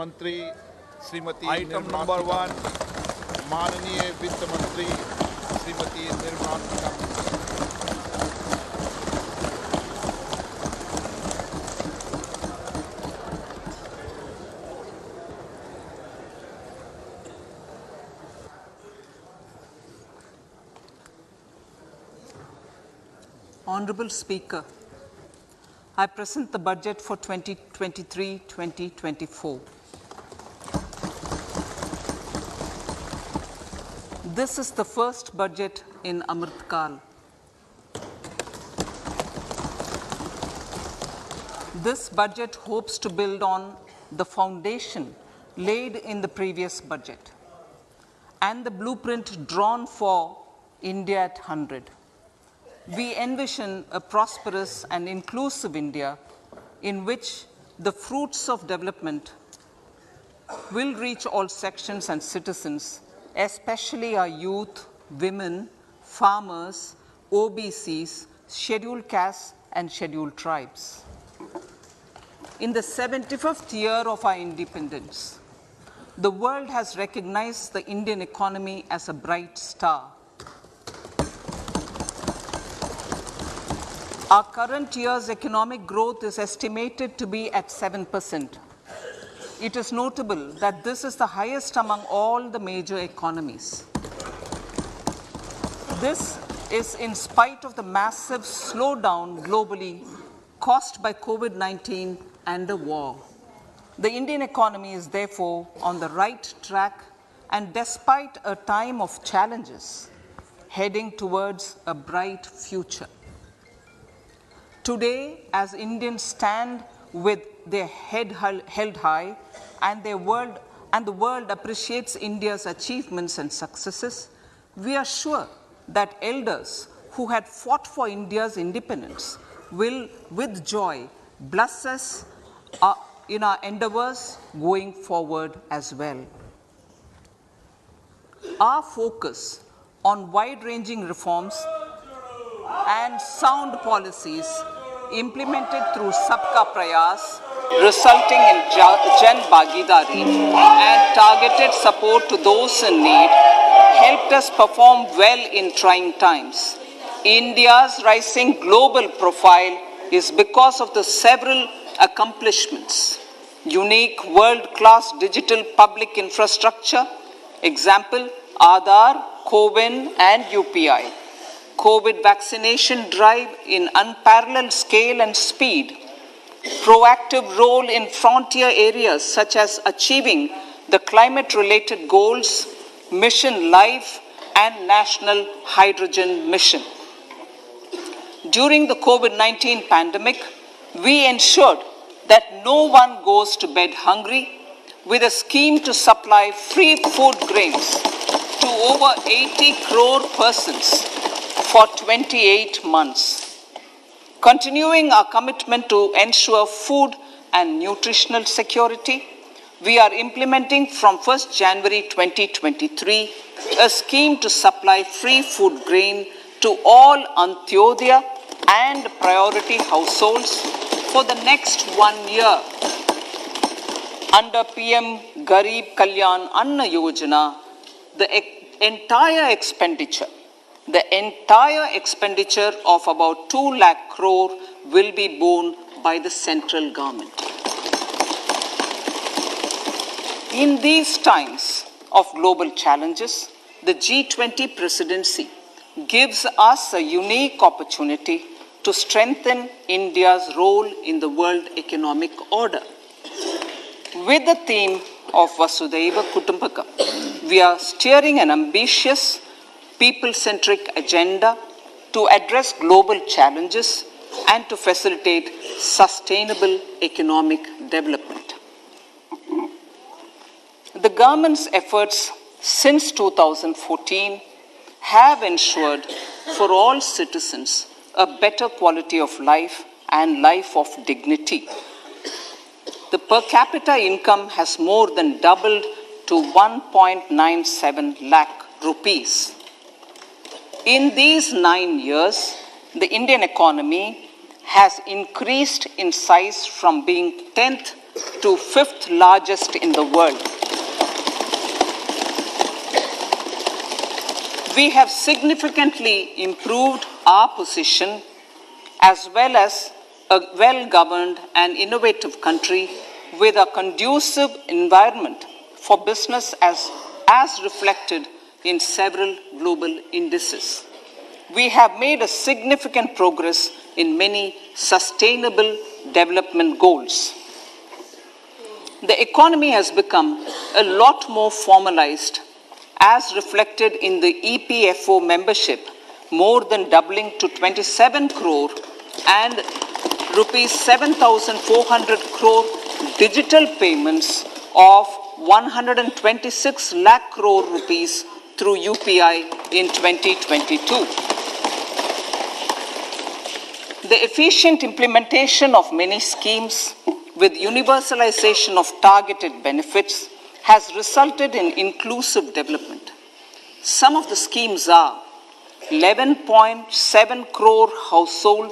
मंत्री Shrimati item number 1, माननीय वित्त मंत्री Shrimati Nirmala Sitharaman. Honorable Speaker, I present the budget for 2023-2024. This is the first budget in Amrit Kal. This budget hopes to build on the foundation laid in the previous budget and the blueprint drawn for India at 100. We envision a prosperous and inclusive India in which the fruits of development will reach all sections and citizens, especially our youth, women, farmers, OBCs, scheduled castes, and scheduled tribes. In the 75th year of our independence, the world has recognized the Indian economy as a bright star. Our current year's economic growth is estimated to be at 7%. It is notable that this is the highest among all the major economies. This is in spite of the massive slowdown globally caused by COVID-19 and the war. The Indian economy is therefore on the right track and despite a time of challenges, heading towards a bright future. Today, as Indians stand with their head held high and the world appreciates India's achievements and successes, we are sure that elders who had fought for India's independence will, with joy, bless us in our endeavors going forward as well. Our focus on wide-ranging reforms and sound policies implemented through Sabka Prayas, resulting in Jan Bhagidari and targeted support to those in need, helped us perform well in trying times. India's rising global profile is because of the several accomplishments. Unique world-class digital public infrastructure, example, Aadhaar, CoWIN and UPI. COVID vaccination drive in unparalleled scale and speed, proactive role in frontier areas such as achieving the climate-related goals, Mission Life, and National Hydrogen Mission. During the COVID-19 pandemic, we ensured that no one goes to bed hungry with a scheme to supply free food grains to over 80 crore persons for 28 months. Continuing our commitment to ensure food and nutritional security, we are implementing from 1st January 2023 a scheme to supply free food grain to all Antyodaya and priority households for the next 1 year. Under PM Garib Kalyan Anna Yojana, the entire expenditure of about 2 lakh crore will be borne by the central government. In these times of global challenges, the G20 presidency gives us a unique opportunity to strengthen India's role in the world economic order. With the theme of Vasudhaiva Kutumbakam, we are steering an ambitious people-centric agenda to address global challenges and to facilitate sustainable economic development. The government's efforts since 2014 have ensured for all citizens a better quality of life and life of dignity. The per capita income has more than doubled to 1.97 lakh rupees. In these 9 years, the Indian economy has increased in size from being 10th to 5th largest in the world. We have significantly improved our position as well as a well-governed and innovative country with a conducive environment for business as reflected in several global indices. We have made a significant progress in many sustainable development goals. The economy has become a lot more formalized as reflected in the EPFO membership, more than doubling to 27 crore and rupees 7,400 crore digital payments of 126 lakh crore rupees through UPI in 2022. The efficient implementation of many schemes with universalization of targeted benefits has resulted in inclusive development. Some of the schemes are 11.7 crore household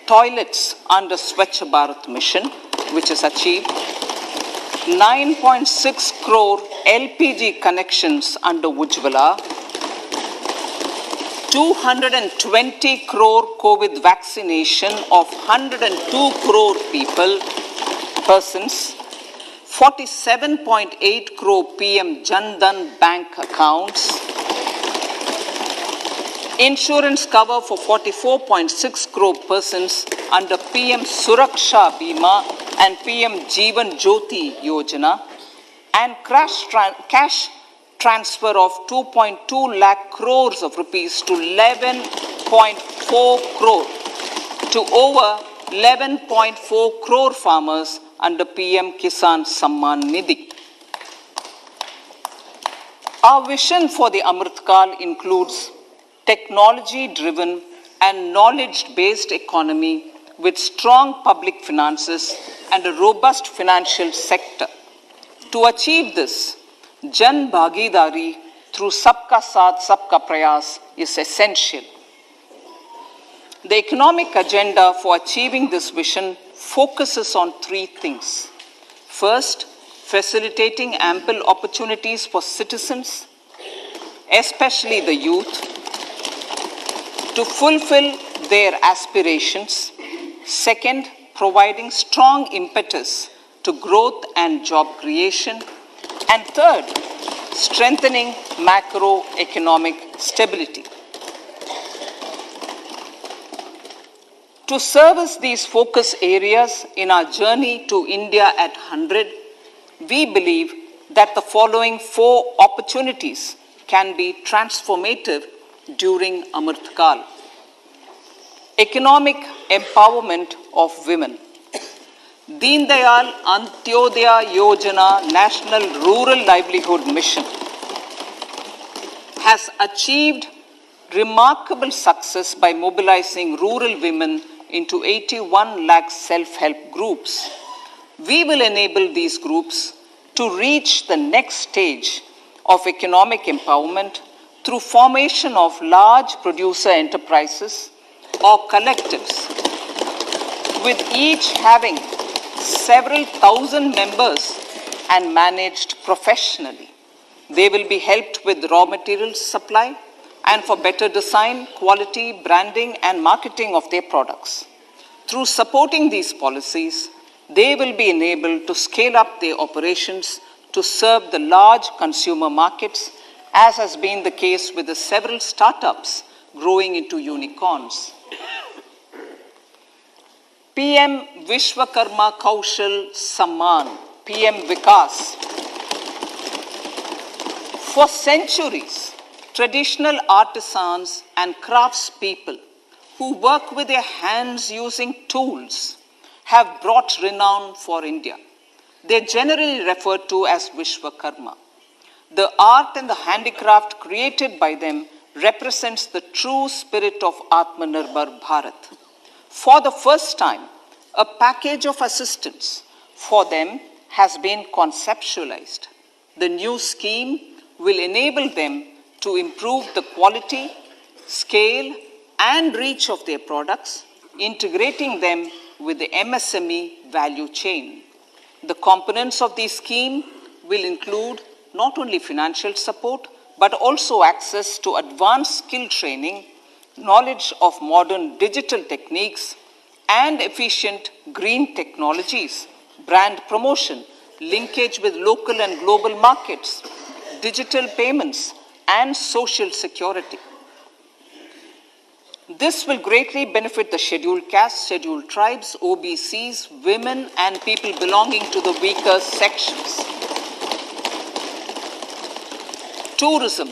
toilets under Swachh Bharat mission, which is achieved, 9.6 crore LPG connections under Ujjwala, 220 crore COVID vaccination of 102 crore persons, 47.8 crore PM Jan Dhan bank accounts, insurance cover for 44.6 crore persons under PM Suraksha Bima and PM Jeevan Jyoti Yojana, and cash transfer of 2.2 lakh crores of rupees to 11.4 crore to over 11.4 crore farmers under PM Kisan Samman Nidhi. Our vision for the Amrit Kal includes technology-driven and knowledge-based economy with strong public finances and a robust financial sector. To achieve this, Jan Bhagidari through Sabka Saath, Sabka Prayas is essential. The economic agenda for achieving this vision focuses on three things. First, facilitating ample opportunities for citizens, especially the youth, to fulfill their aspirations. Second, providing strong impetus to growth and job creation. And third, strengthening macroeconomic stability. To service these focus areas in our journey to India at 100, we believe that the following four opportunities can be transformative during Amrit Kal. Economic empowerment of women. Deen Dayal Antyodaya Yojana National Rural Livelihood Mission has achieved remarkable success by mobilizing rural women into 81 lakh self-help groups. We will enable these groups to reach the next stage of economic empowerment through formation of large producer enterprises or collectives, with each having several thousand members and managed professionally. They will be helped with raw materials supply and for better design, quality, branding, and marketing of their products. Through supporting these policies, they will be enabled to scale up their operations to serve the large consumer markets, as has been the case with the several startups growing into unicorns. PM Vishwakarma Kaushal Samman, PM Vikas. For centuries, traditional artisans and craftspeople who work with their hands using tools have brought renown for India. They are generally referred to as Vishwakarma. The art and the handicraft created by them represents the true spirit of Atmanirbhar Bharat. For the first time, a package of assistance for them has been conceptualized. The new scheme will enable them to improve the quality, scale, and reach of their products, integrating them with the MSME value chain. The components of the scheme will include not only financial support, but also access to advanced skill training, knowledge of modern digital techniques, and efficient green technologies, brand promotion, linkage with local and global markets, digital payments, and social security. This will greatly benefit the scheduled castes, scheduled tribes, OBCs, women, and people belonging to the weaker sections. Tourism.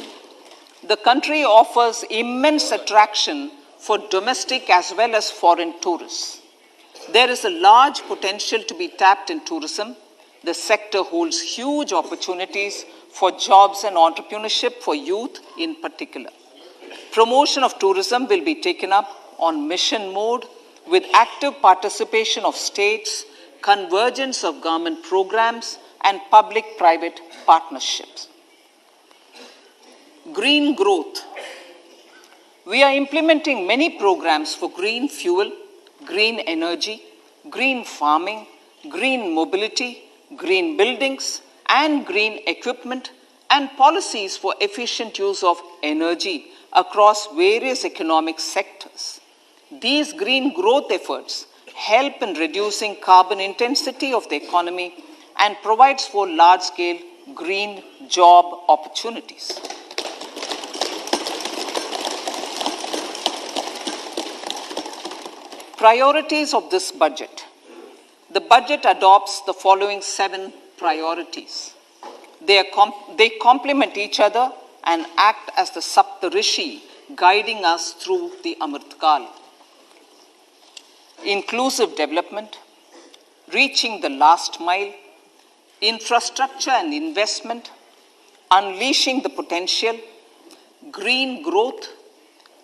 The country offers immense attraction for domestic as well as foreign tourists. There is a large potential to be tapped in tourism. The sector holds huge opportunities for jobs and entrepreneurship for youth in particular. Promotion of tourism will be taken up on mission mode with active participation of states, convergence of government programs, and public-private partnerships. Green growth. We are implementing many programs for green fuel, green energy, green farming, green mobility, green buildings, and green equipment, and policies for efficient use of energy across various economic sectors. These green growth efforts help in reducing carbon intensity of the economy and provides for large-scale green job opportunities. Priorities of this budget. The budget adopts the following 7 priorities. They complement each other and act as the Saptarishi guiding us through the Amritkal. Inclusive development, reaching the last mile, infrastructure and investment, unleashing the potential, green growth,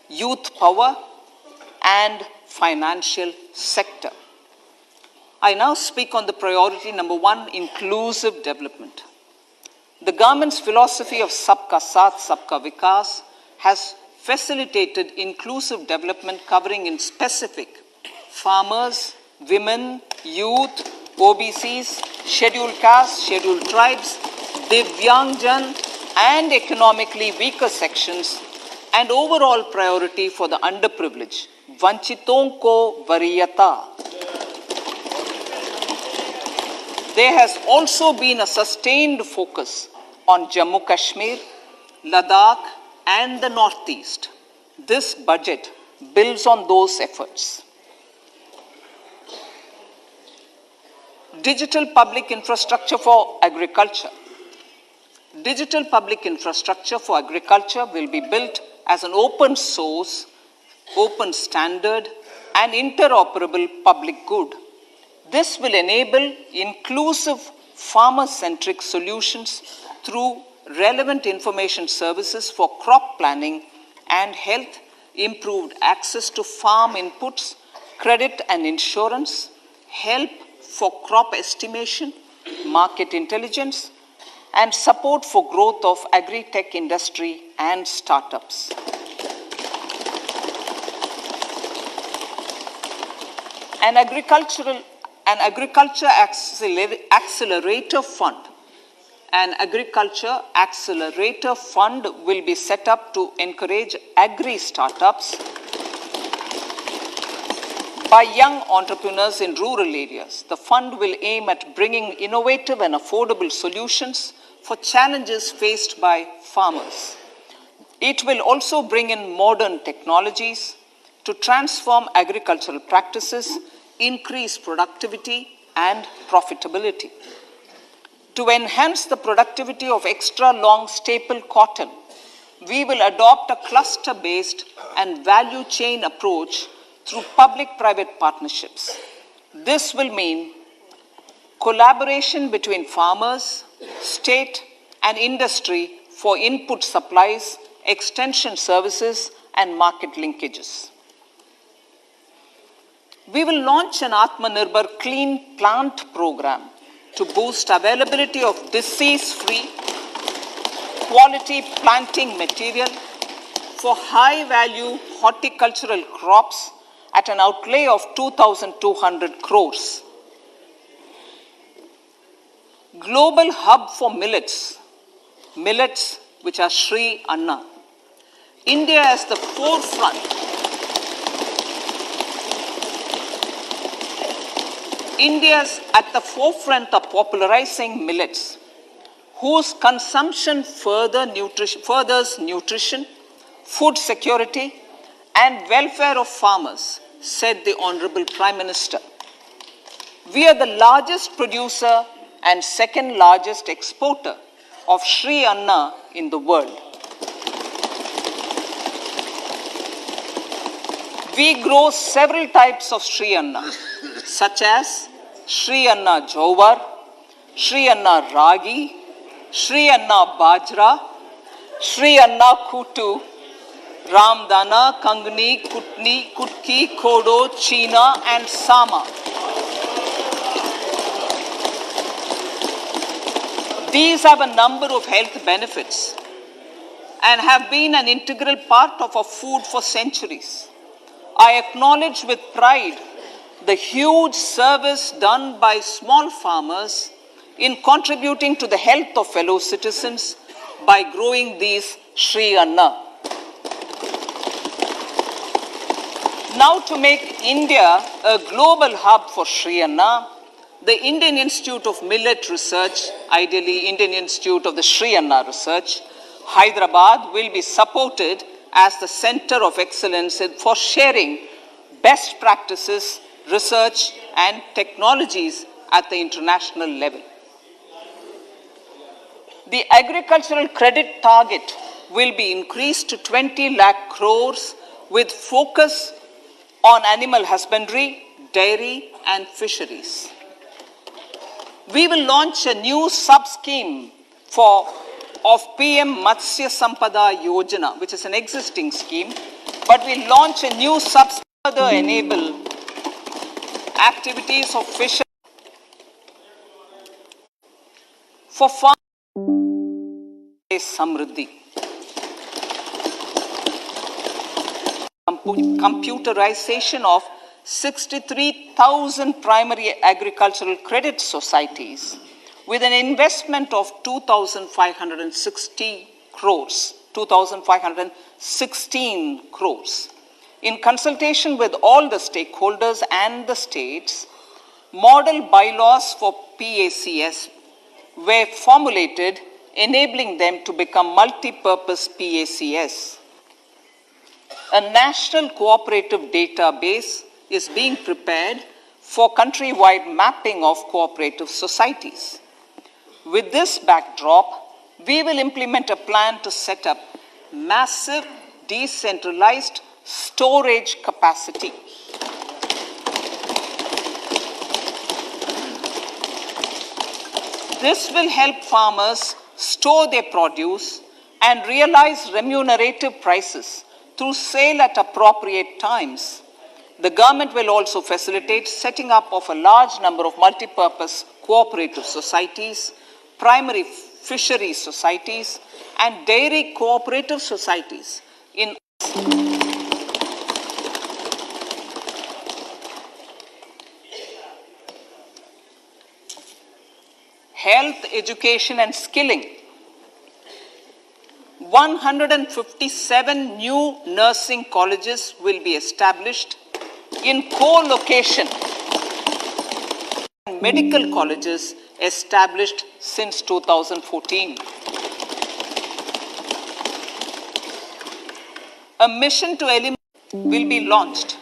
youth power, and financial sector. I now speak on the priority number 1, inclusive development. The government's philosophy of Sabka Saath, Sabka Vikas has facilitated inclusive development covering in specific farmers, women, youth, OBCs, scheduled castes, scheduled tribes, Divyangjan, and economically weaker sections, and overall priority for the underprivileged, Vanchiton ko Variyata. There has also been a sustained focus on Jammu Kashmir, Ladakh, and the Northeast. This budget builds on those efforts. Digital public infrastructure for agriculture. Digital public infrastructure for agriculture will be built as an open source, open standard, and interoperable public good. This will enable inclusive farmer-centric solutions through relevant information services for crop planning and health, improved access to farm inputs, credit and insurance, help for crop estimation, market intelligence, and support for growth of agri-tech industry and startups. An agriculture accelerator fund. An agriculture accelerator fund will be set up to encourage agri-startups by young entrepreneurs in rural areas. The fund will aim at bringing innovative and affordable solutions for challenges faced by farmers. It will also bring in modern technologies to transform agricultural practices, increase productivity and profitability. To enhance the productivity of extra long staple cotton, we will adopt a cluster-based and value chain approach through public-private partnerships. This will mean collaboration between farmers, state, and industry for input supplies, extension services, and market linkages. We will launch an Atmanirbhar Clean Plant program to boost availability of disease-free, quality planting material for high-value horticultural crops at an outlay of 2,200 crores. global hub for millets, which are Sri Anna. India is the forefront. India's at the forefront of popularizing millets, whose consumption furthers nutrition, food security, and welfare of farmers, said the Honorable Prime Minister. We are the largest producer and second largest exporter of Sri Anna in the world. We grow several types of Sri Anna, such as Sri Anna Jowar, Sri Anna Ragi, Sri Anna Bajra, Sri Anna Kutu, Ramdana, Kangni, Kutni, Kutki, Kodo, China, and Sama. These have a number of health benefits and have been an integral part of our food for centuries. I acknowledge with pride the huge service done by small farmers in contributing to the health of fellow citizens by growing these Sri Anna. Now, to make India a global hub for Sri Anna, the Indian Institute of Millet Research, ideally Indian Institute of the Sri Anna Research, Hyderabad, will be supported as the center of excellence for sharing best practices, research, and technologies at the international level. The agricultural credit target will be increased to 20 lakh crores with focus on animal husbandry, dairy, and fisheries. We will launch a new sub-scheme of PM Matsya Sampada Yojana, which is an existing scheme, but we launch a new sub-scheme to further enable activities of fisheries for farm Samriddhi. Computerization of 63,000 primary agricultural credit societies with an investment of 2,516 crores. In consultation with all the stakeholders and the states, model bylaws for PACS were formulated, enabling them to become multi-purpose PACS. A national cooperative database is being prepared for countrywide mapping of cooperative societies. With this backdrop, we will implement a plan to set up massive decentralized storage capacity. This will help farmers store their produce and realize remunerative prices through sale at appropriate times. The government will also facilitate setting up of a large number of multi-purpose cooperative societies, primary fisheries societies, and dairy cooperative societies in health, education, and skilling. 157 new nursing colleges will be established in co-location. Medical colleges established since 2014. A mission to eliminate will be launched.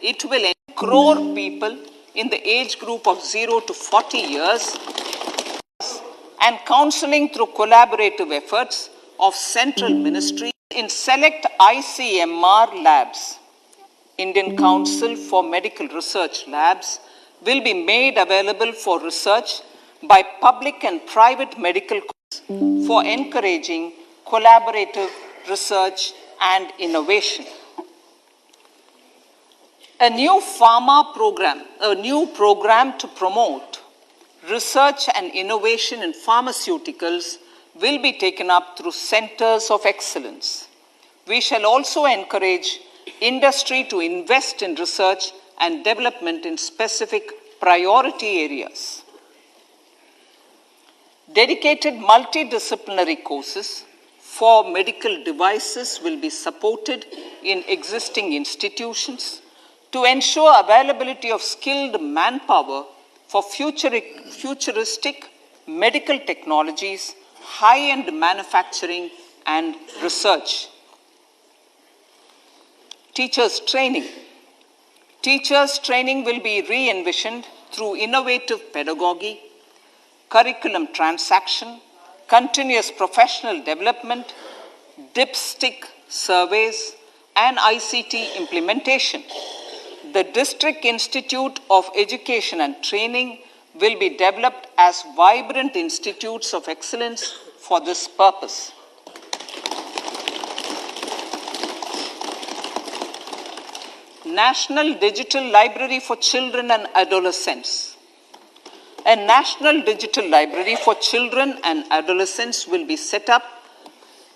It will crore people in the age group of 0 to 40 years and counseling through collaborative efforts of central ministry in select ICMR labs. Indian Council for Medical Research Labs will be made available for research by public and private medical colleges for encouraging collaborative research and innovation. A new program to promote research and innovation in pharmaceuticals will be taken up through centers of excellence. We shall also encourage industry to invest in research and development in specific priority areas. Dedicated multidisciplinary courses for medical devices will be supported in existing institutions to ensure availability of skilled manpower for futuristic medical technologies, high-end manufacturing, and research. Teachers' training. Teachers' training will be re-envisioned through innovative pedagogy, curriculum transaction, continuous professional development, dipstick surveys, and ICT implementation. The District Institute of Education and Training will be developed as vibrant institutes of excellence for this purpose. National Digital Library for Children and Adolescents. A National Digital Library for Children and Adolescents will be set up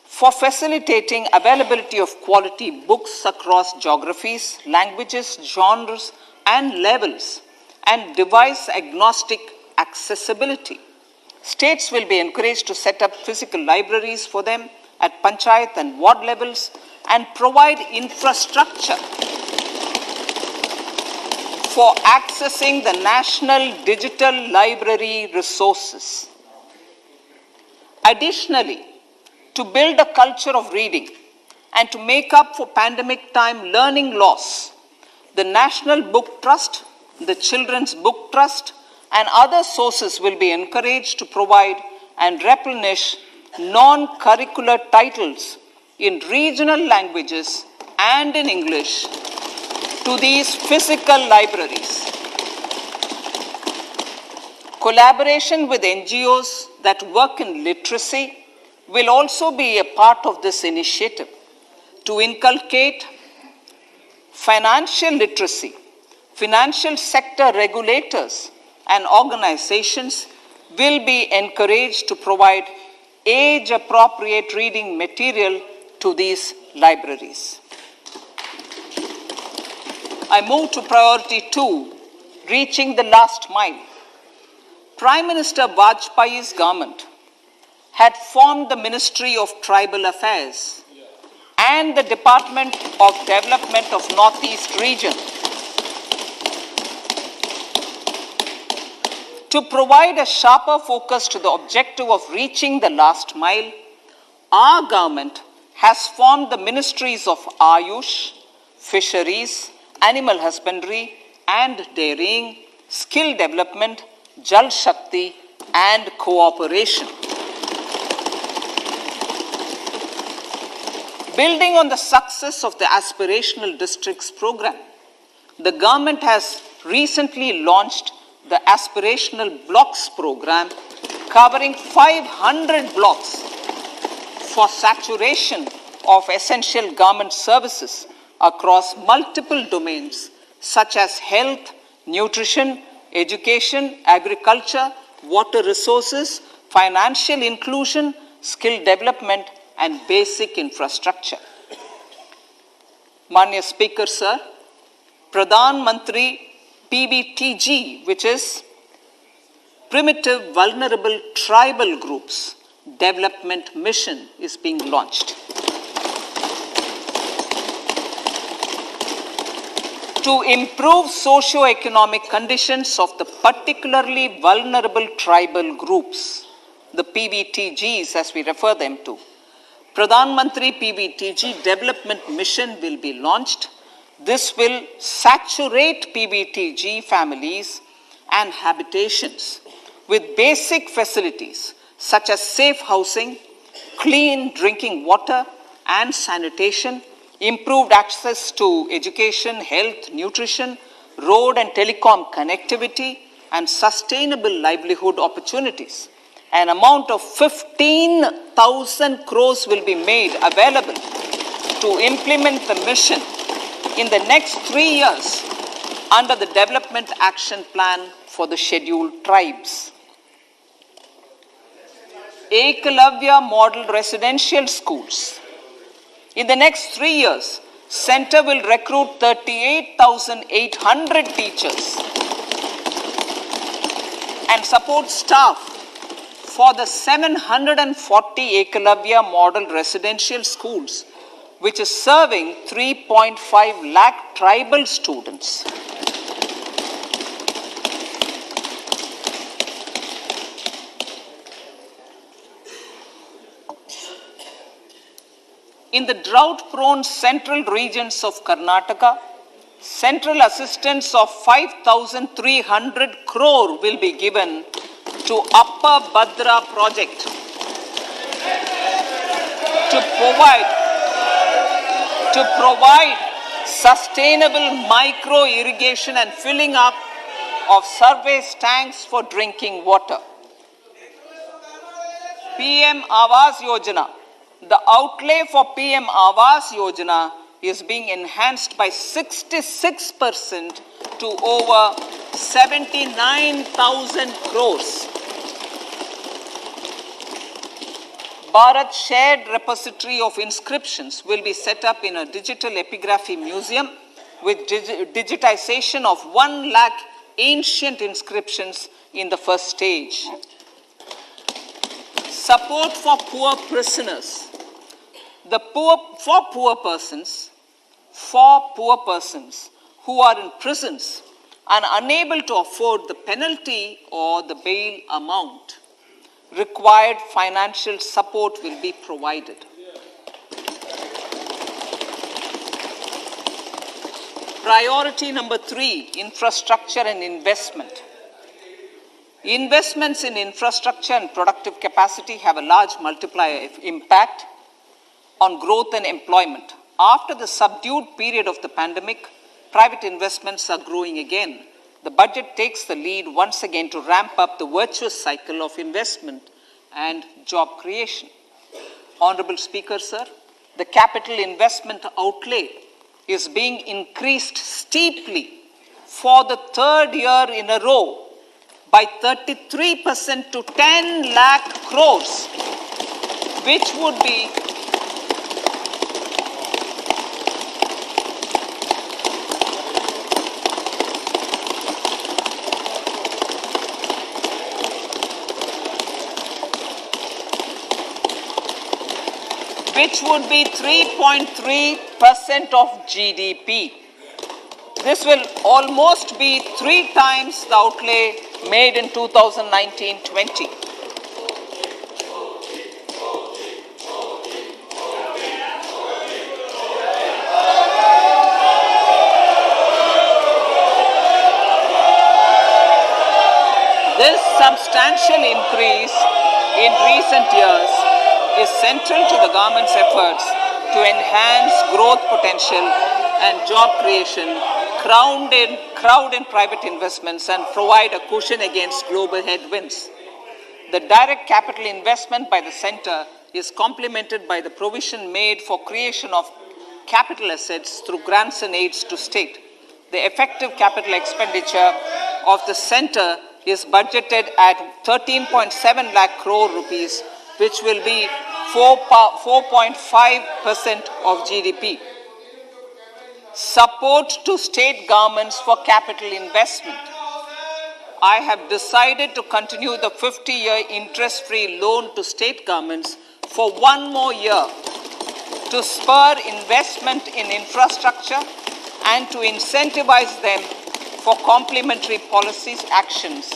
for facilitating availability of quality books across geographies, languages, genres, and levels, and device-agnostic accessibility. States will be encouraged to set up physical libraries for them at panchayat and ward levels and provide infrastructure for accessing the National Digital Library resources. Additionally, to build a culture of reading and to make up for pandemic time learning loss, the National Book Trust, the Children's Book Trust, and other sources will be encouraged to provide and replenish non-curricular titles in regional languages and in English to these physical libraries. Collaboration with NGOs that work in literacy will also be a part of this initiative to inculcate financial literacy. Financial sector regulators and organizations will be encouraged to provide age-appropriate reading material to these libraries. I move to priority 2, reaching the last mile. Prime Minister Vajpayee's government had formed the Ministry of Tribal Affairs and the Department of Development of Northeast Region to provide a sharper focus to the objective of reaching the last mile. Our government has formed the Ministries of Ayush, Fisheries, Animal Husbandry and Dairying, Skill Development, Jal Shakti, and Cooperation. Building on the success of the Aspirational Districts program, the government has recently launched the Aspirational Blocks program, covering 500 blocks for saturation of essential government services across multiple domains such as health, nutrition, education, agriculture, water resources, financial inclusion, skill development, and basic infrastructure. Manya Speaker, Sir, Pradhan Mantri PBTG, which is Primitive Vulnerable Tribal Groups Development Mission, is being launched. To improve socio-economic conditions of the particularly vulnerable tribal groups, the PBTGs as we refer them to, Pradhan Mantri PBTG Development Mission will be launched. This will saturate PBTG families and habitations with basic facilities such as safe housing, clean drinking water and sanitation, improved access to education, health, nutrition, road and telecom connectivity, and sustainable livelihood opportunities. An amount of 15,000 crores will be made available to implement the mission in the next 3 years under the Development Action Plan for the Scheduled Tribes. Ekalavya Model Residential Schools. In the next 3 years, Center will recruit 38,800 teachers and support staff for the 740 Ekalavya Model Residential Schools, which is serving 3.5 lakh tribal students. In the drought-prone central regions of Karnataka, central assistance of 5,300 crore will be given to Upper Bhadra project to provide sustainable micro irrigation and filling up of surface tanks for drinking water. PM Awas Yojana. The outlay for PM Awas Yojana is being enhanced by 66% to over 79,000 crores. Bharat Shared Repository of Inscriptions will be set up in a digital epigraphy museum with digitization of 1 lakh ancient inscriptions in the first stage. Support for poor prisoners. For poor persons who are in prisons and unable to afford the penalty or the bail amount, required financial support will be provided. Priority number 3, infrastructure and investment. Investments in infrastructure and productive capacity have a large multiplier impact on growth and employment. After the subdued period of the pandemic, private investments are growing again. The budget takes the lead once again to ramp up the virtuous cycle of investment and job creation. Honorable Speaker, sir, the capital investment outlay is being increased steeply for the 3rd year in a row by 33% to 10 lakh crores, which would be which would be 3.3% of GDP. This will almost be 3 times the outlay made in 2019-20. This substantial increase in recent years is central to the government's efforts to enhance growth potential and job creation, crowd in private investments, and provide a cushion against global headwinds. The direct capital investment by the center is complemented by the provision made for creation of capital assets through grants and aids to state. The effective capital expenditure of the center is budgeted at 13.7 lakh crore rupees, which will be 4.5% of GDP. Support to state governments for capital investment. I have decided to continue the 50-year interest-free loan to state governments for 1 more year to spur investment in infrastructure and to incentivize them for complementary policies actions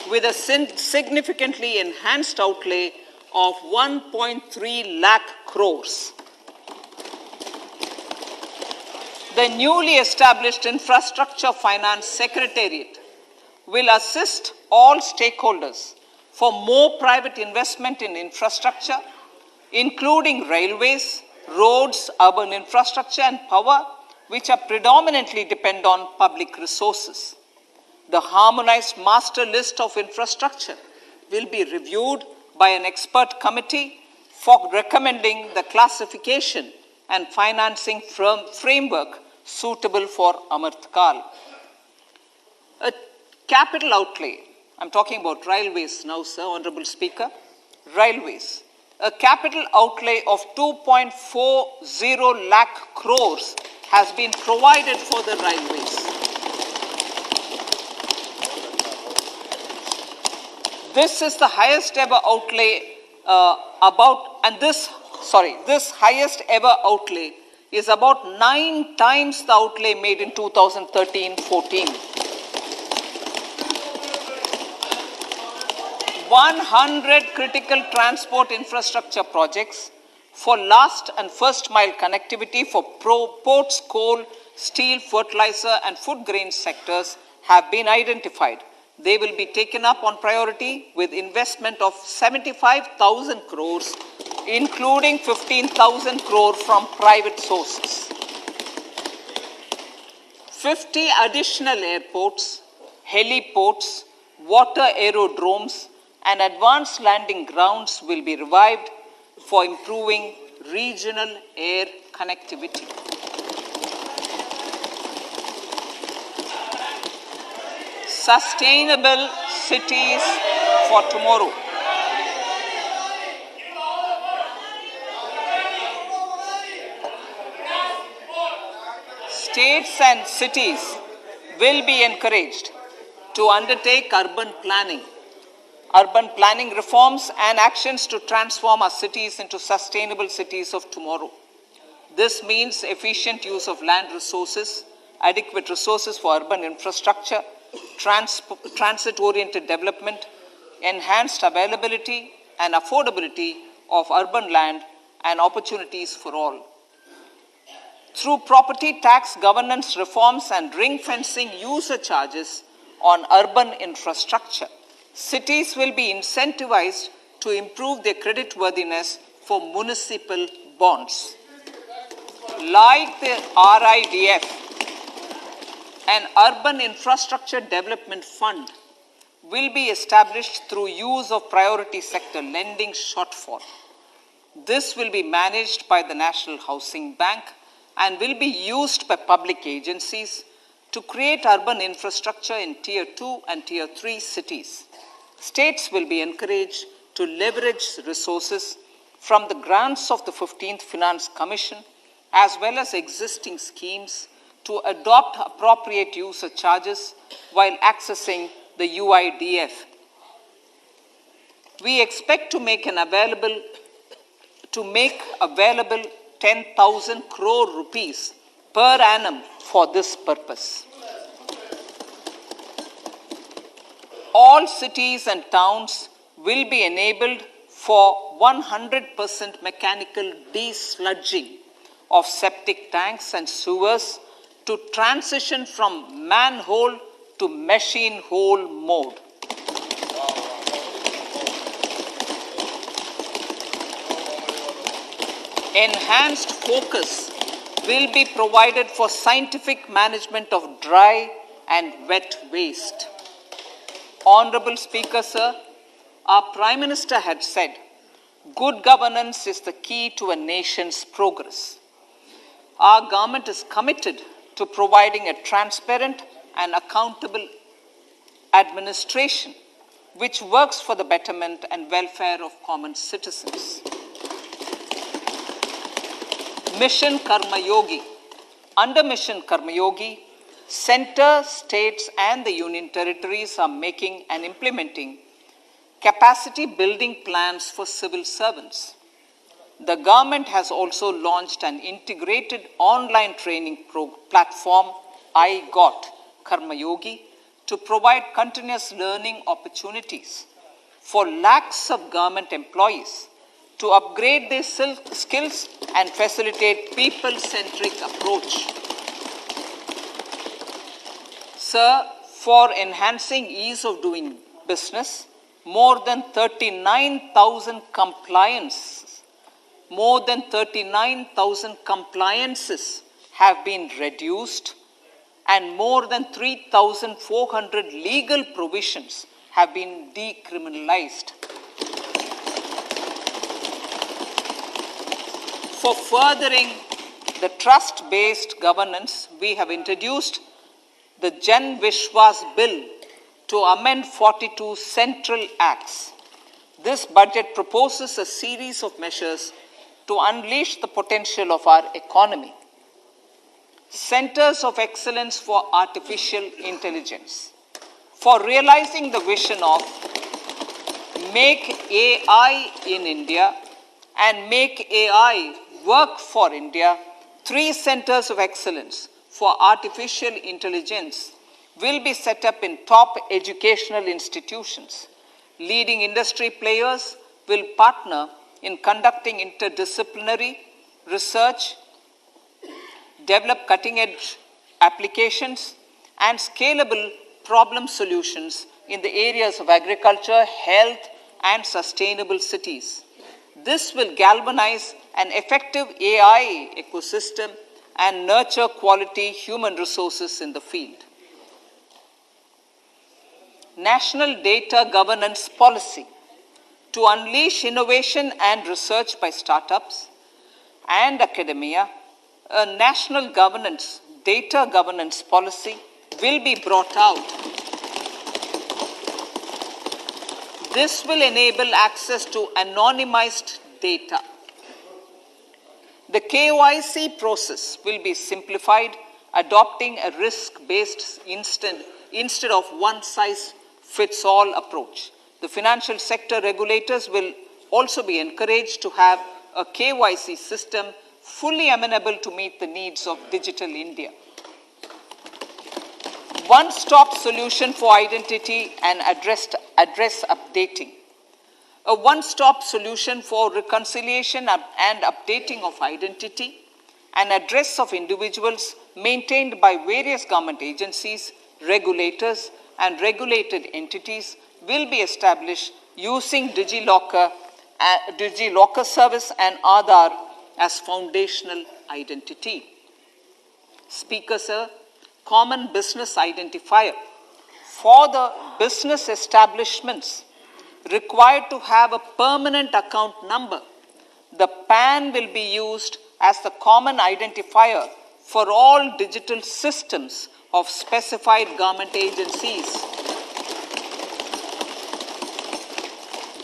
with a significantly enhanced outlay of 1.3 lakh crores. The newly established Infrastructure Finance Secretariat will assist all stakeholders for more private investment in infrastructure, including railways, roads, urban infrastructure, and power, which are predominantly depend on public resources. The harmonized master list of infrastructure will be reviewed by an expert committee for recommending the classification and financing framework suitable for Amrit Kal. A capital outlay, I'm talking about railways now, sir, Honorable Speaker. Railways. A capital outlay of 2.40 lakh crores has been provided for the railways. This is the highest ever outlay this highest ever outlay is about 9 times the outlay made in 2013-14. 100 critical transport infrastructure projects for last and first mile connectivity for ports, coal, steel, fertilizer and food grain sectors have been identified. They will be taken up on priority with investment of 75,000 crores, including 15,000 crore from private sources. 50 additional airports, heliports, water aerodromes, and advanced landing grounds will be revived for improving regional air connectivity. Sustainable cities for tomorrow. States and cities will be encouraged to undertake urban planning reforms and actions to transform our cities into sustainable cities of tomorrow. This means efficient use of land resources, adequate resources for urban infrastructure, transit-oriented development, enhanced availability and affordability of urban land and opportunities for all. Through property tax governance reforms and ring-fencing user charges on urban infrastructure, cities will be incentivized to improve their creditworthiness for municipal bonds. Like the RIDF, an urban infrastructure development fund will be established through use of priority sector lending shortfall. This will be managed by the National Housing Bank and will be used by public agencies to create urban infrastructure in Tier 2 and Tier 3 cities. States will be encouraged to leverage resources from the grants of the 15th Finance Commission as well as existing schemes to adopt appropriate user charges while accessing the UIDF. We expect to make available 10,000 crore rupees per annum for this purpose. All cities and towns will be enabled for 100% mechanical desludging of septic tanks and sewers to transition from manhole to machine hole mode. Enhanced focus will be provided for scientific management of dry and wet waste. Honorable Speaker, sir, our Prime Minister had said, good governance is the key to a nation's progress. Our government is committed to providing a transparent and accountable administration which works for the betterment and welfare of common citizens. Mission Karma Yogi. Under Mission Karma Yogi, center, states and the union territories are making and implementing capacity building plans for civil servants. The government has also launched an integrated online training platform, I Got Karma Yogi, to provide continuous learning opportunities for lakhs of government employees to upgrade their skills and facilitate people-centric approach. Sir, for enhancing ease of doing business, more than 39,000 compliances have been reduced and more than 3,400 legal provisions have been decriminalized. For furthering the trust-based governance, we have introduced the Jan Vishwas Bill to amend 42 central acts. This budget proposes a series of measures to unleash the potential of our economy. Centers of Excellence for Artificial Intelligence. For realizing the vision of Make AI in India and Make AI Work for India, 3 centers of excellence for artificial intelligence will be set up in top educational institutions. Leading industry players will partner in conducting interdisciplinary research, develop cutting-edge applications, and scalable problem solutions in the areas of agriculture, health, and sustainable cities. This will galvanize an effective AI ecosystem and nurture quality human resources in the field. National Data Governance Policy to unleash innovation and research by startups and academia. A national data governance policy will be brought out. This will enable access to anonymized data. The KYC process will be simplified, adopting a risk-based instead of one-size-fits-all approach. The financial sector regulators will also be encouraged to have a KYC system fully amenable to meet the needs of digital India. One-stop solution for identity and address updating. A one-stop solution for reconciliation and updating of identity and address of individuals maintained by various government agencies, regulators, and regulated entities will be established using DigiLocker service and Aadhaar as foundational identity. Speaker, sir, common business identifier. For the business establishments required to have a permanent account number, the PAN will be used as the common identifier for all digital systems of specified government agencies.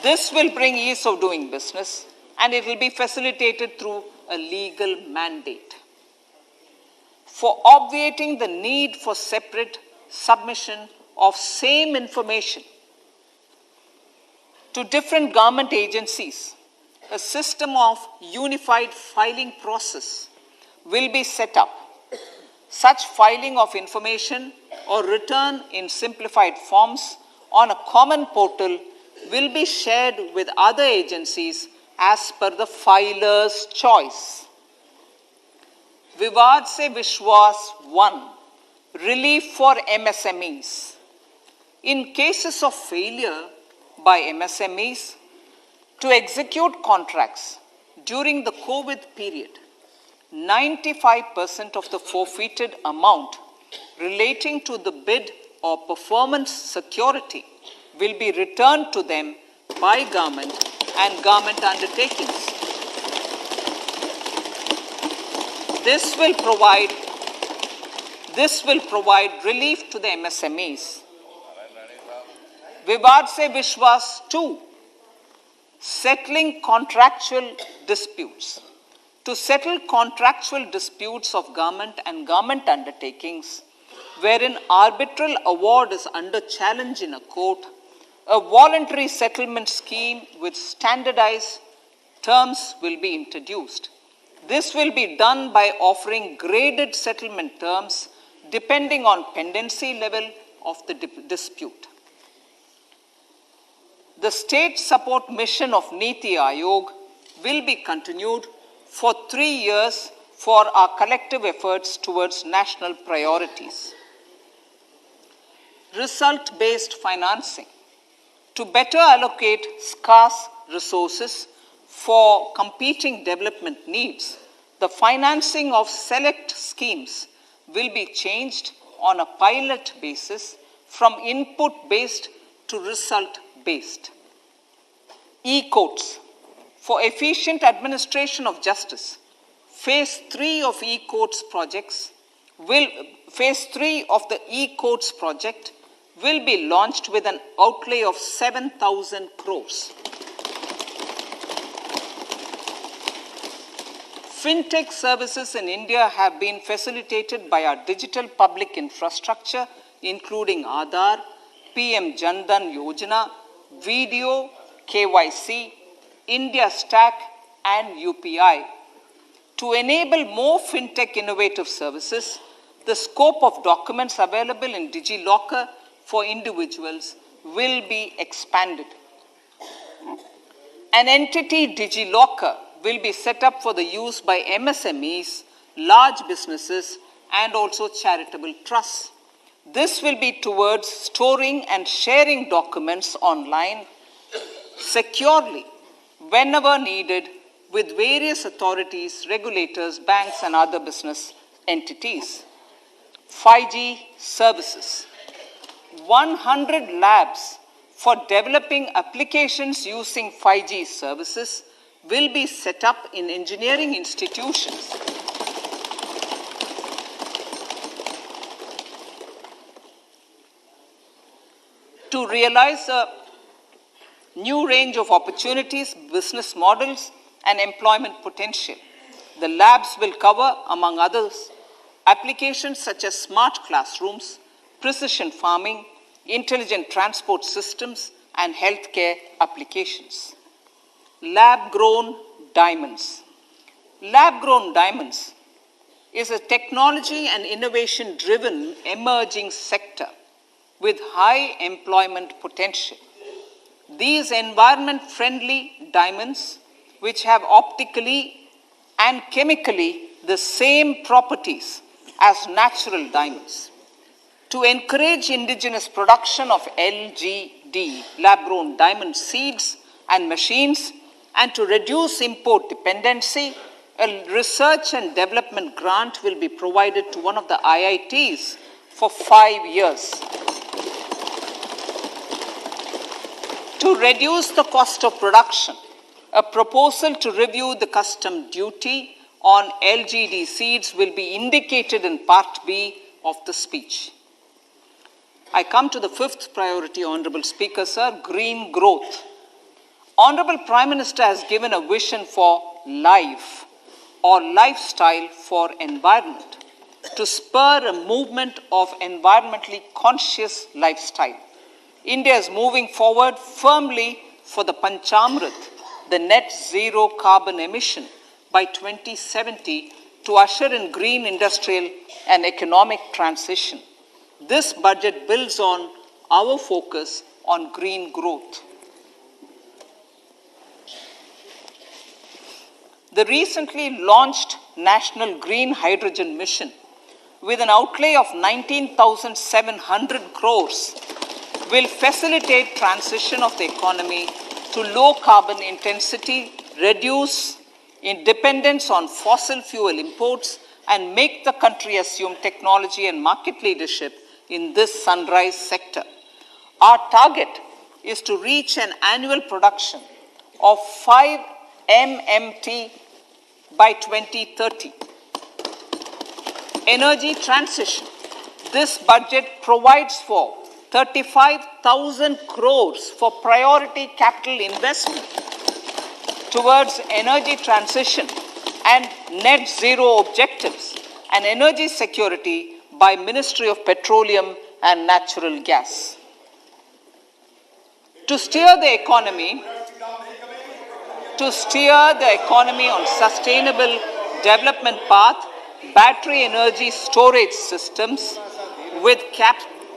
This will bring ease of doing business, and it will be facilitated through a legal mandate. For obviating the need for separate submission of same information to different government agencies, a system of unified filing process will be set up. Such filing of information or return in simplified forms on a common portal will be shared with other agencies as per the filer's choice. Vivad Se Vishwas 1, relief for MSMEs. In cases of failure by MSMEs to execute contracts during the COVID period, 95% of the forfeited amount relating to the bid or performance security will be returned to them by government and government undertakings. This will provide relief to the MSMEs. Vivad Se Vishwas 2, settling contractual disputes. To settle contractual disputes of government and government undertakings, wherein arbitral award is under challenge in a court, a voluntary settlement scheme with standardized terms will be introduced. This will be done by offering graded settlement terms depending on pendency level of the dispute. The state support mission of Niti Aayog will be continued for 3 years for our collective efforts towards national priorities. Result-based financing. To better allocate scarce resources for competing development needs, the financing of select schemes will be changed on a pilot basis from input-based to result-based. E-courts. For efficient administration of justice, Phase 3 of the e-courts project will be launched with an outlay of 7,000 crores. Fintech services in India have been facilitated by our digital public infrastructure, including Aadhaar, PM Jan Dhan Yojana, video KYC, India Stack, and UPI. To enable more fintech innovative services, the scope of documents available in DigiLocker for individuals will be expanded. An entity, DigiLocker, will be set up for the use by MSMEs, large businesses, and also charitable trusts. This will be towards storing and sharing documents online securely whenever needed with various authorities, regulators, banks, and other business entities. 5G services. 100 labs for developing applications using 5G services will be set up in engineering institutions. To realize a new range of opportunities, business models, and employment potential, the labs will cover, among others, applications such as smart classrooms, precision farming, intelligent transport systems, and healthcare applications. Lab-grown diamonds. Lab-grown diamonds is a technology and innovation-driven emerging sector with high employment potential. These environment-friendly diamonds, which have optically and chemically the same properties as natural diamonds. To encourage indigenous production of LGD, lab-grown diamond seeds and machines, and to reduce import dependency, a research and development grant will be provided to one of the IITs for 5 years. To reduce the cost of production, a proposal to review the custom duty on LGD seeds will be indicated in Part B of the speech. I come to the fifth priority, Honorable Speaker, sir, green growth. Honorable Prime Minister has given a vision for life or lifestyle for environment to spur a movement of environmentally conscious lifestyle. India is moving forward firmly for the Panchamrit, the net zero carbon emission by 2070 to usher in green industrial and economic transition. This budget builds on our focus on green growth. The recently launched National Green Hydrogen Mission, with an outlay of 19,700 crores, will facilitate transition of the economy to low carbon intensity, reduce dependence on fossil fuel imports, and make the country assume technology and market leadership in this sunrise sector. Our target is to reach an annual production of 5 MMT by 2030. Energy transition. This budget provides for 35,000 crores for priority capital investment towards energy transition and net zero objectives and energy security by Ministry of Petroleum and Natural Gas. To steer the economy on sustainable development path, battery energy storage systems with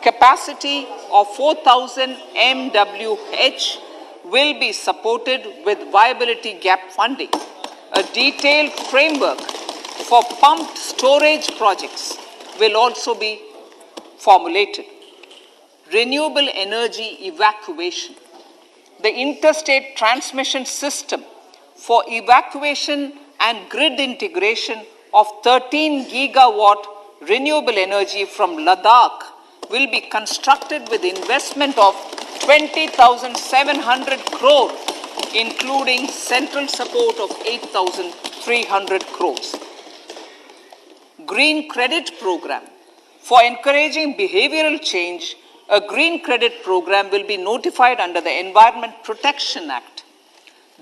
capacity of 4,000 MWH will be supported with viability gap funding. A detailed framework for pumped storage projects will also be formulated. Renewable energy evacuation. The interstate transmission system for evacuation and grid integration of 13 gigawatt renewable energy from Ladakh will be constructed with investment of 20,700 crore, including central support of 8,300 crores. Green Credit Program. For encouraging behavioral change, a green credit program will be notified under the Environment Protection Act.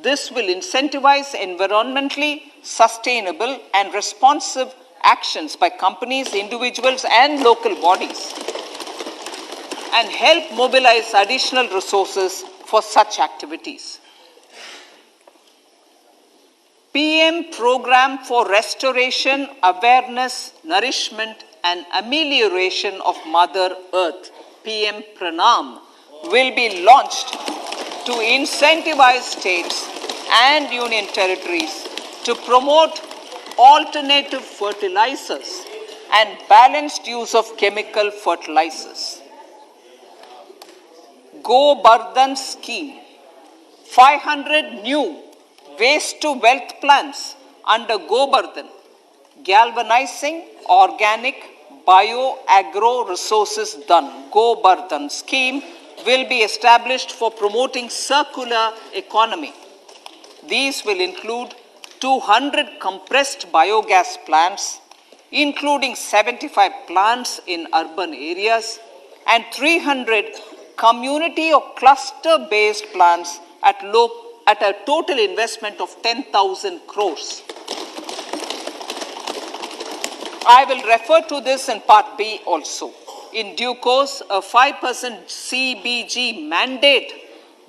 This will incentivize environmentally sustainable and responsive actions by companies, individuals, and local bodies, and help mobilize additional resources for such activities. PM Program for Restoration, Awareness, Nourishment and Amelioration of Mother Earth, PM Pranam, will be launched to incentivize states and union territories to promote alternative fertilizers and balanced use of chemical fertilizers. Go Bardhan Scheme, 500 new waste to wealth plants under Go Bardhan, galvanizing organic bio-agro resources done. Go Bardhan scheme will be established for promoting circular economy. These will include 200 compressed biogas plants, including 75 plants in urban areas and 300 community or cluster-based plants at a total investment of 10,000 crores. I will refer to this in Part B also. In due course, a 5% CBG mandate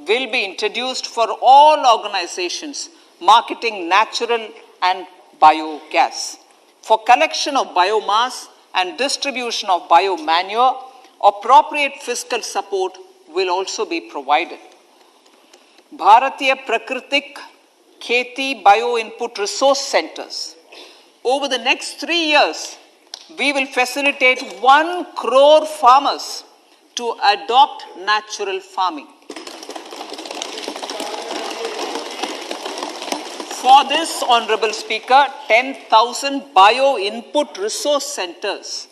will be introduced for all organizations marketing natural and biogas. For collection of biomass and distribution of biomanure, appropriate fiscal support will also be provided. Bharatiya Prakritik Kheti Bio Input Resource Centers. Over the next 3 years, we will facilitate 1 crore farmers to adopt natural farming. For this, Honorable Speaker, 10,000 bio input resource centers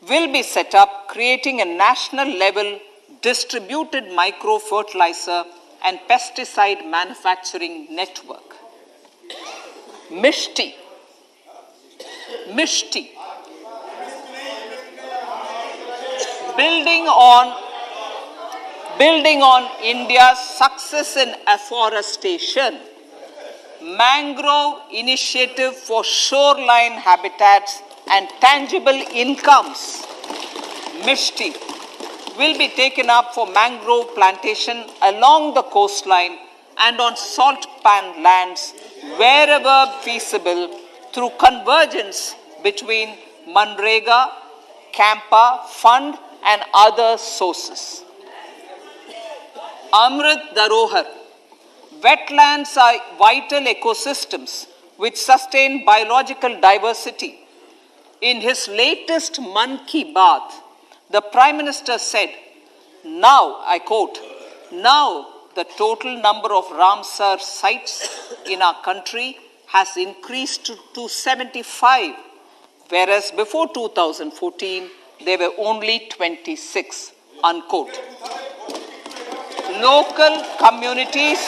will be set up, creating a national level distributed micro fertilizer and pesticide manufacturing network. Mishti. Building on India's success in afforestation, mangrove initiative for shoreline habitats and tangible incomes, Mishti, will be taken up for mangrove plantation along the coastline and on salt pan lands wherever feasible through convergence between Manrega, Campa Fund and other sources. Amrit Dharohar. Wetlands are vital ecosystems which sustain biological diversity. In his latest Mann Ki Baat, the Prime Minister said, now, I quote, now the total number of Ramsar sites in our country has increased to 75, whereas before 2014, there were only 26, unquote. Local communities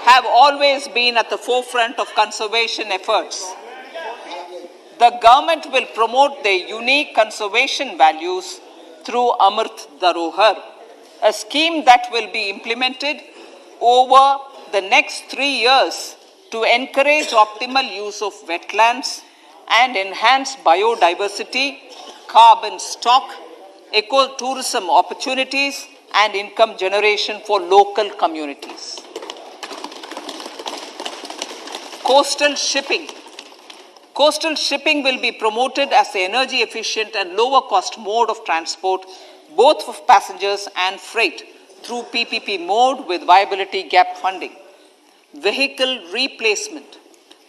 have always been at the forefront of conservation efforts. The government will promote their unique conservation values through Amrit Dharohar, a scheme that will be implemented over the next 3 years to encourage optimal use of wetlands and enhance biodiversity, carbon stock, ecotourism opportunities, and income generation for local communities. Coastal shipping. Coastal shipping will be promoted as the energy efficient and lower cost mode of transport, both for passengers and freight, through PPP mode with viability gap funding. Vehicle replacement.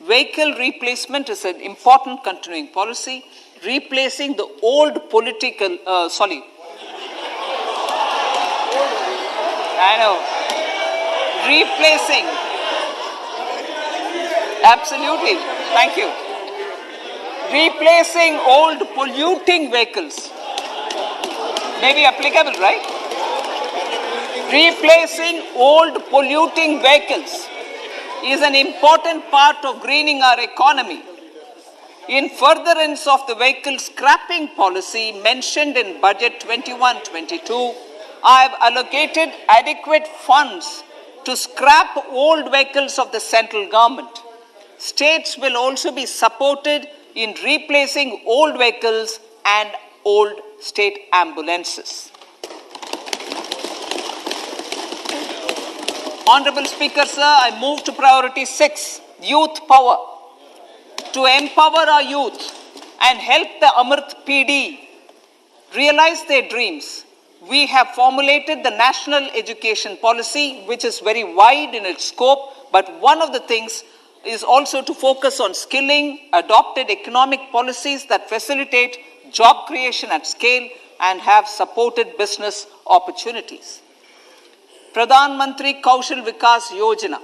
Vehicle replacement is an important continuing policy, replacing the old political, replacing, absolutely, thank you. Replacing old polluting vehicles. May be applicable, right? Replacing old polluting vehicles is an important part of greening our economy. In furtherance of the vehicle scrapping policy mentioned in Budget 21-22, I have allocated adequate funds to scrap old vehicles of the central government. States will also be supported in replacing old vehicles and old state ambulances. Honorable Speaker, sir, I move to priority 6, youth power. To empower our youth and help the Amrit PD realize their dreams, we have formulated the National Education Policy, which is very wide in its scope, but one of the things is also to focus on skilling, adopted economic policies that facilitate job creation at scale and have supported business opportunities. Pradhan Mantri Kaushal Vikas Yojana.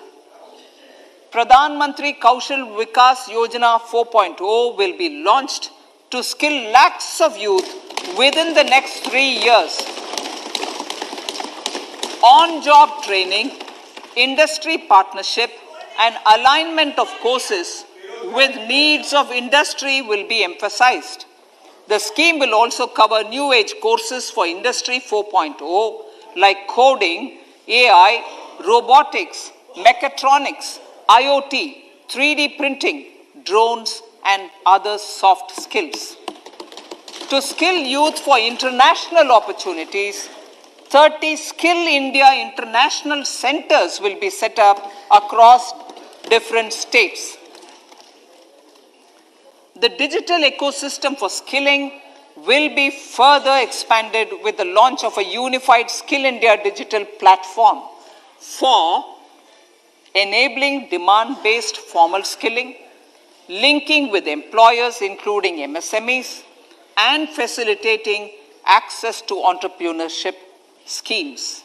Pradhan Mantri Kaushal Vikas Yojana 4.0 will be launched to skill lakhs of youth within the next 3 years. On-job training, industry partnership, and alignment of courses with needs of industry will be emphasized. The scheme will also cover new age courses for Industry 4.0 like coding, AI, robotics, mechatronics, IoT, 3D printing, drones, and other soft skills. To skill youth for international opportunities, 30 Skill India International Centers will be set up across different states. The digital ecosystem for skilling will be further expanded with the launch of a unified Skill India digital platform for enabling demand-based formal skilling, linking with employers including MSMEs, and facilitating access to entrepreneurship schemes.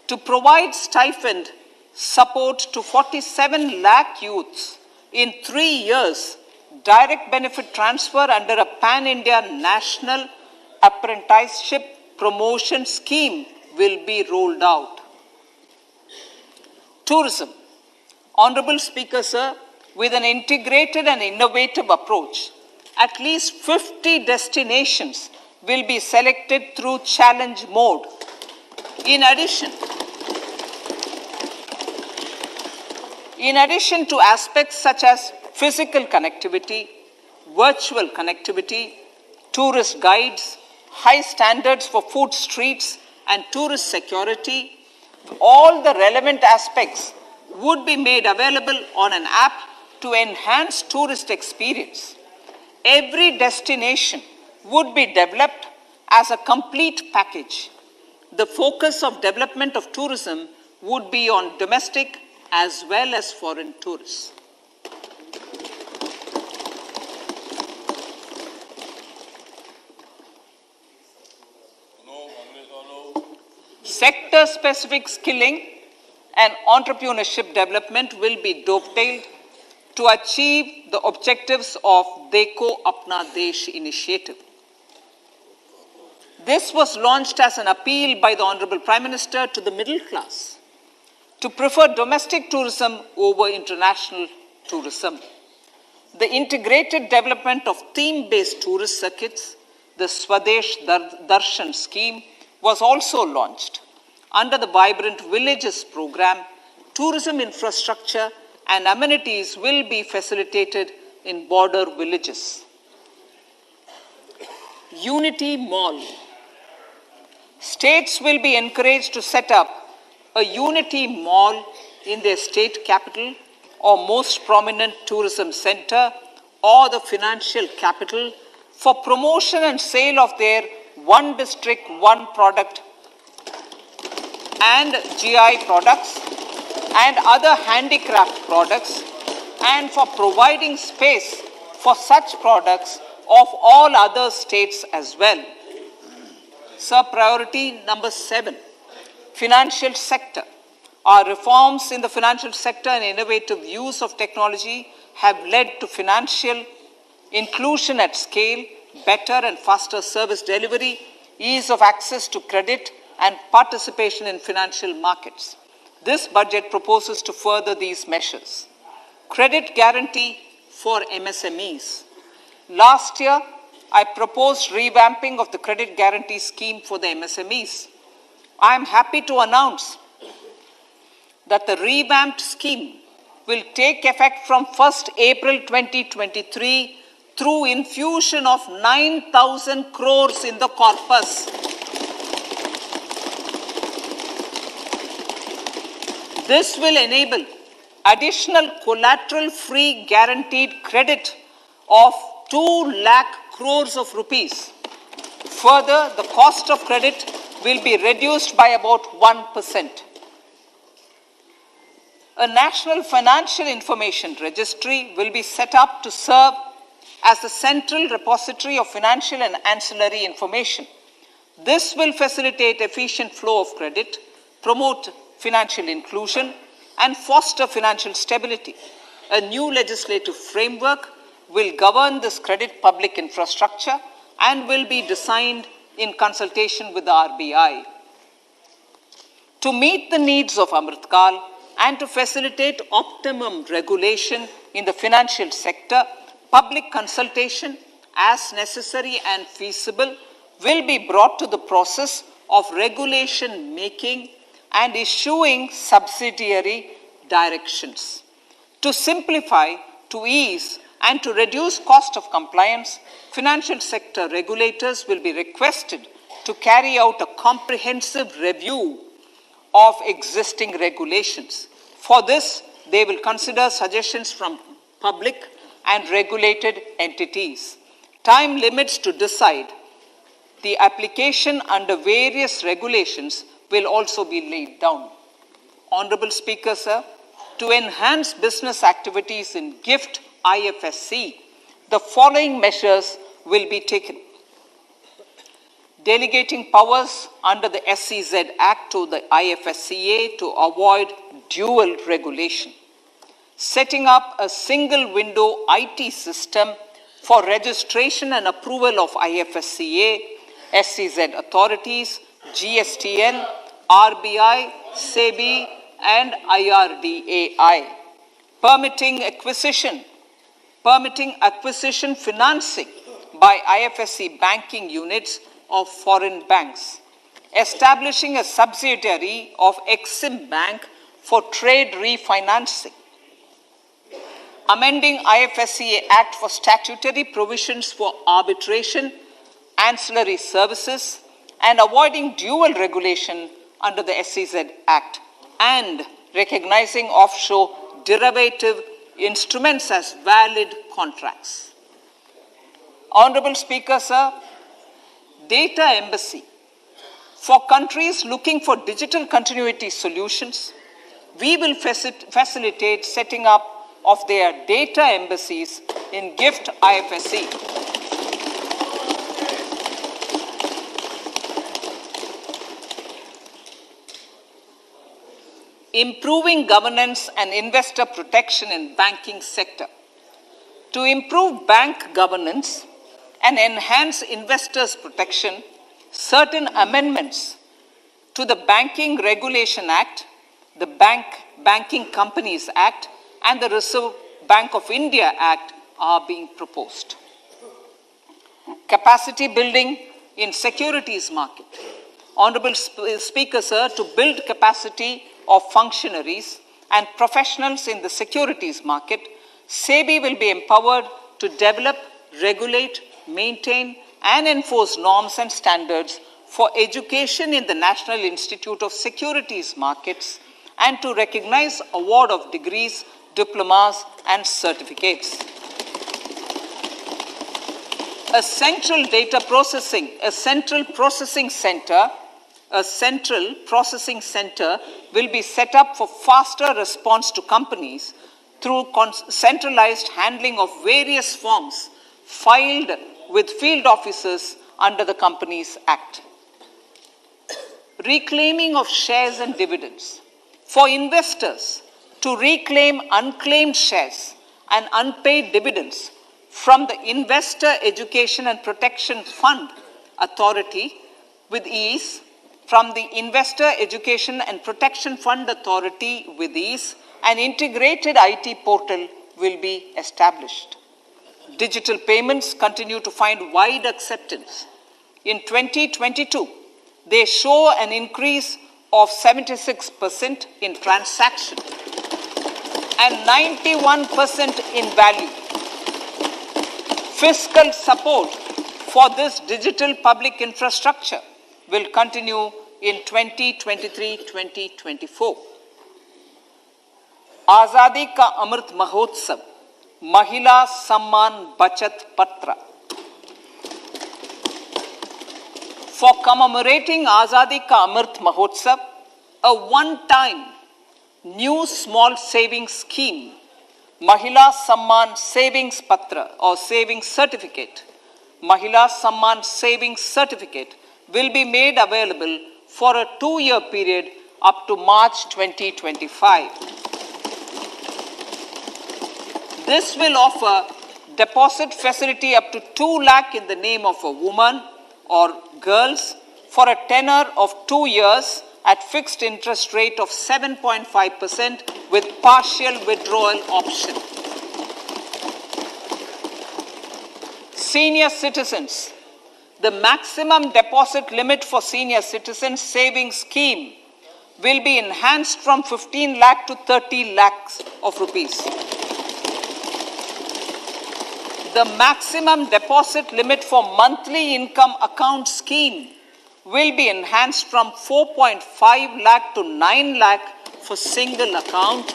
To provide stipend support to 47 lakh youths in 3 years, direct benefit transfer under a pan-India national apprenticeship promotion scheme will be rolled out. Tourism. Honorable Speaker, sir, with an integrated and innovative approach, at least 50 destinations will be selected through challenge mode. In addition to aspects such as physical connectivity, virtual connectivity, tourist guides, high standards for food streets, and tourist security, all the relevant aspects would be made available on an app to enhance tourist experience. Every destination would be developed as a complete package. The focus of development of tourism would be on domestic as well as foreign tourists. Sector-specific skilling and entrepreneurship development will be dovetailed to achieve the objectives of Dekho Apna Desh initiative. This was launched as an appeal by the Honorable Prime Minister to the middle class to prefer domestic tourism over international tourism. The integrated development of theme-based tourist circuits, the Swadesh Darshan scheme, was also launched. Under the Vibrant Villages program, tourism infrastructure and amenities will be facilitated in border villages. Unity Mall. States will be encouraged to set up a Unity Mall in their state capital or most prominent tourism center or the financial capital for promotion and sale of their one district, one product and GI products and other handicraft products, and for providing space for such products of all other states as well. Sir, priority number 7, financial sector. Our reforms in the financial sector and innovative use of technology have led to financial inclusion at scale, better and faster service delivery, ease of access to credit, and participation in financial markets. This budget proposes to further these measures. Credit guarantee for MSMEs. Last year, I proposed revamping of the credit guarantee scheme for the MSMEs. I am happy to announce that the revamped scheme will take effect from 1st April 2023 through infusion of 9,000 crores in the corpus. This will enable additional collateral-free guaranteed credit of 2 lakh crores of rupees. Further, the cost of credit will be reduced by about 1%. A National Financial Information Registry will be set up to serve as the central repository of financial and ancillary information. This will facilitate efficient flow of credit, promote financial inclusion, and foster financial stability. A new legislative framework will govern this credit public infrastructure and will be designed in consultation with the RBI. To meet the needs of Amritkal and to facilitate optimum regulation in the financial sector, public consultation, as necessary and feasible, will be brought to the process of regulation making and issuing subsidiary directions. To simplify, to ease, and to reduce cost of compliance, financial sector regulators will be requested to carry out a comprehensive review of existing regulations. For this, they will consider suggestions from public and regulated entities. Time limits to decide the application under various regulations will also be laid down. Honorable Speaker, sir, to enhance business activities in GIFT IFSC, the following measures will be taken. Delegating powers under the SEZ Act to the IFSCA to avoid dual regulation. Setting up a single window IT system for registration and approval of IFSCA, SEZ authorities, GSTN, RBI, SEBI, and IRDAI. Permitting acquisition financing by IFSC banking units of foreign banks. Establishing a subsidiary of Exim Bank for trade refinancing. Amending IFSCA Act for statutory provisions for arbitration, ancillary services, and avoiding dual regulation under the SEZ Act, and recognizing offshore derivative instruments as valid contracts. Honorable Speaker, sir, Data Embassy. For countries looking for digital continuity solutions, we will facilitate setting up of their data embassies in GIFT IFSC. Improving governance and investor protection in banking sector. To improve bank governance and enhance investors' protection, certain amendments to the Banking Regulation Act, the Banking Companies Act, and the Reserve Bank of India Act are being proposed. Capacity building in securities market. Honorable Speaker, sir, to build capacity of functionaries and professionals in the securities market, SEBI will be empowered to develop, regulate, maintain, and enforce norms and standards for education in the National Institute of Securities Markets and to recognize award of degrees, diplomas, and certificates. A central processing center will be set up for faster response to companies through centralized handling of various forms filed with field officers under the Companies Act. Reclaiming of shares and dividends. For investors to reclaim unclaimed shares and unpaid dividends from the Investor Education and Protection Fund Authority with ease, from the Investor Education and Protection Fund Authority with ease, an integrated IT portal will be established. Digital payments continue to find wide acceptance. In 2022, they show an increase of 76% in transaction and 91% in value. Fiscal support for this digital public infrastructure will continue in 2023-2024. आज़ादी का अमृत महोत्सव, महिला सम्मान बचत पत्र. For commemorating Azadi Ka Amrit Mahotsav, a one-time new small savings scheme, Mahila Samman Savings Patra or Savings Certificate, Mahila Samman Savings Certificate will be made available for a 2-year period up to March 2025. This will offer deposit facility up to 2 lakh in the name of a woman or girls for a tenure of 2 years at fixed interest rate of 7.5% with partial withdrawal option. Senior citizens. The maximum deposit limit for senior citizens savings scheme will be enhanced from 15 lakh to 30 lakhs of rupees. The maximum deposit limit for monthly income account scheme will be enhanced from 4.5 lakh to 9 lakh for single account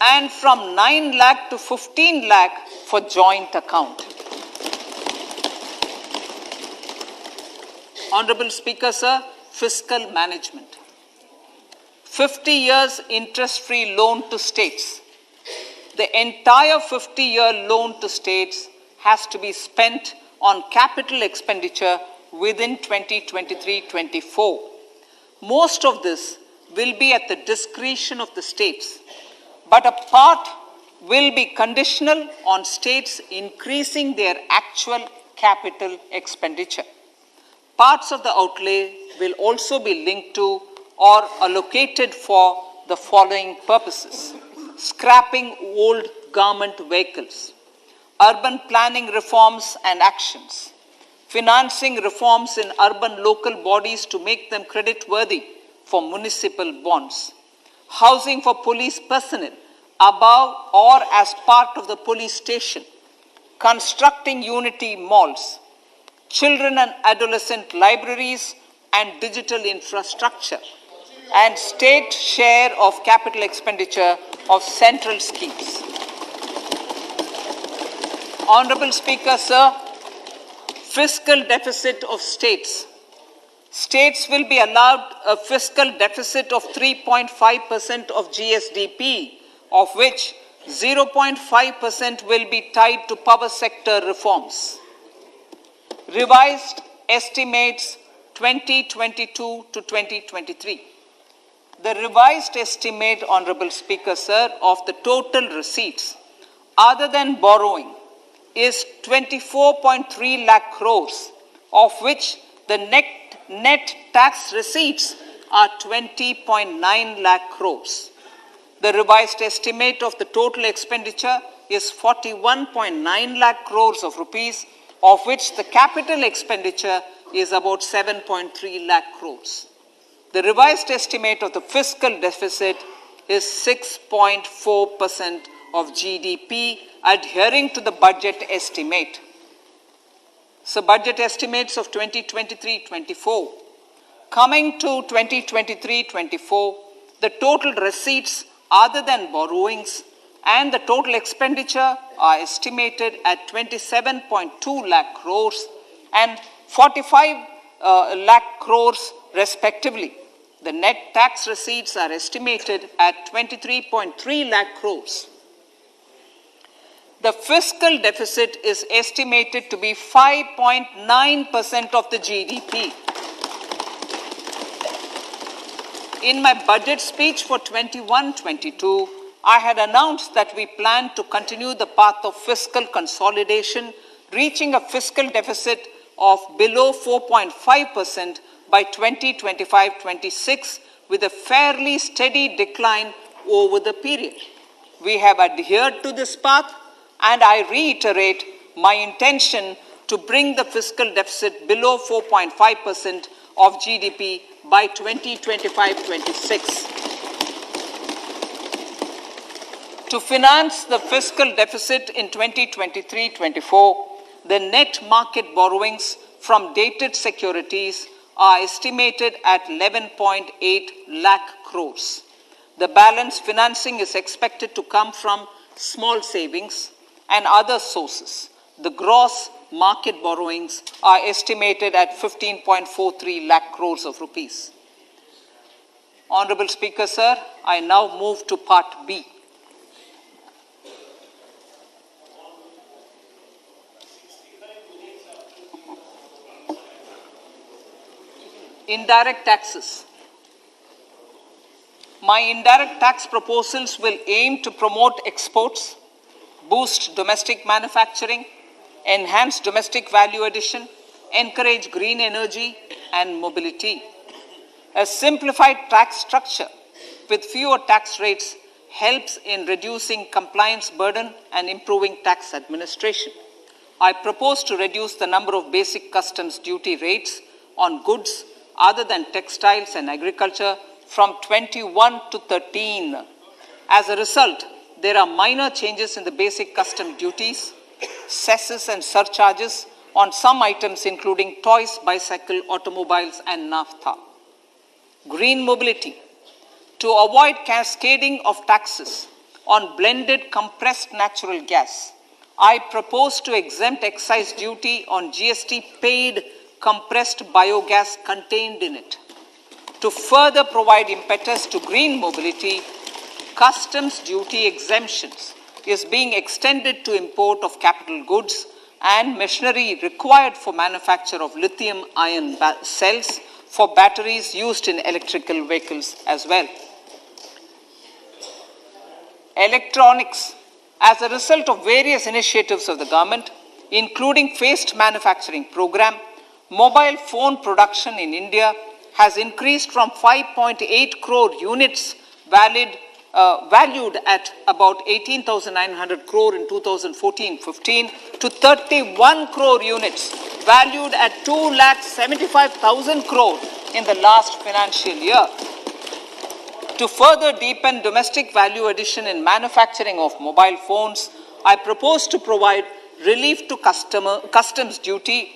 and from 9 lakh to 15 lakh for joint account. Honorable Speaker, sir, fiscal management. 50 years interest-free loan to states. The entire 50-year loan to states has to be spent on capital expenditure within 2023-24. Most of this will be at the discretion of the states, but a part will be conditional on states increasing their actual capital expenditure. Parts of the outlay will also be linked to or allocated for the following purposes: scrapping old government vehicles, urban planning reforms and actions, financing reforms in urban local bodies to make them credit-worthy for municipal bonds, housing for police personnel above or as part of the police station, constructing unity malls, children and adolescent libraries and digital infrastructure, and state share of capital expenditure of central schemes. Honorable Speaker, sir, fiscal deficit of states. States will be allowed a fiscal deficit of 3.5% of GSDP, of which 0.5% will be tied to power sector reforms. Revised estimates 2022 to 2023. The revised estimate, Honorable Speaker, sir, of the total receipts other than borrowing is 24.3 lakh crores, of which the net tax receipts are 20.9 lakh crores. The revised estimate of the total expenditure is 41.9 lakh crores of rupees, of which the capital expenditure is about 7.3 lakh crores. The revised estimate of the fiscal deficit is 6.4% of GDP, adhering to the budget estimate. So, budget estimates of 2023-24. Coming to 2023-24, the total receipts other than borrowings and the total expenditure are estimated at 27.2 lakh crores and 45 lakh crores respectively. The net tax receipts are estimated at 23.3 lakh crores. The fiscal deficit is estimated to be 5.9% of the GDP. In my budget speech for 21-22, I had announced that we plan to continue the path of fiscal consolidation, reaching a fiscal deficit of below 4.5% by 2025-26 with a fairly steady decline over the period. We have adhered to this path, and I reiterate my intention to bring the fiscal deficit below 4.5% of GDP by 2025-26. To finance the fiscal deficit in 2023-24, the net market borrowings from dated securities are estimated at 11.8 lakh crores. The balance financing is expected to come from small savings and other sources. The gross market borrowings are estimated at 15.43 lakh crores of rupees. Honorable Speaker, sir, I now move to Part B. Indirect taxes. My indirect tax proposals will aim to promote exports, boost domestic manufacturing, enhance domestic value addition, encourage green energy and mobility. A simplified tax structure with fewer tax rates helps in reducing compliance burden and improving tax administration. I propose to reduce the number of basic customs duty rates on goods other than textiles and agriculture from 21 to 13. As a result, there are minor changes in the basic custom duties, cesses and surcharges on some items including toys, bicycle, automobiles and naphtha. Green mobility. To avoid cascading of taxes on blended compressed natural gas, I propose to exempt excise duty on GST paid compressed biogas contained in it. To further provide impetus to green mobility, customs duty exemptions is being extended to import of capital goods and machinery required for manufacture of lithium-ion cells for batteries used in electrical vehicles as well. Electronics. As a result of various initiatives of the government, including phased manufacturing program, mobile phone production in India has increased from 5.8 crore units valued at about 18,900 crore in 2014-15 to 31 crore units valued at 2,75,000 crore in the last financial year. To further deepen domestic value addition in manufacturing of mobile phones, I propose to provide relief to customs duty.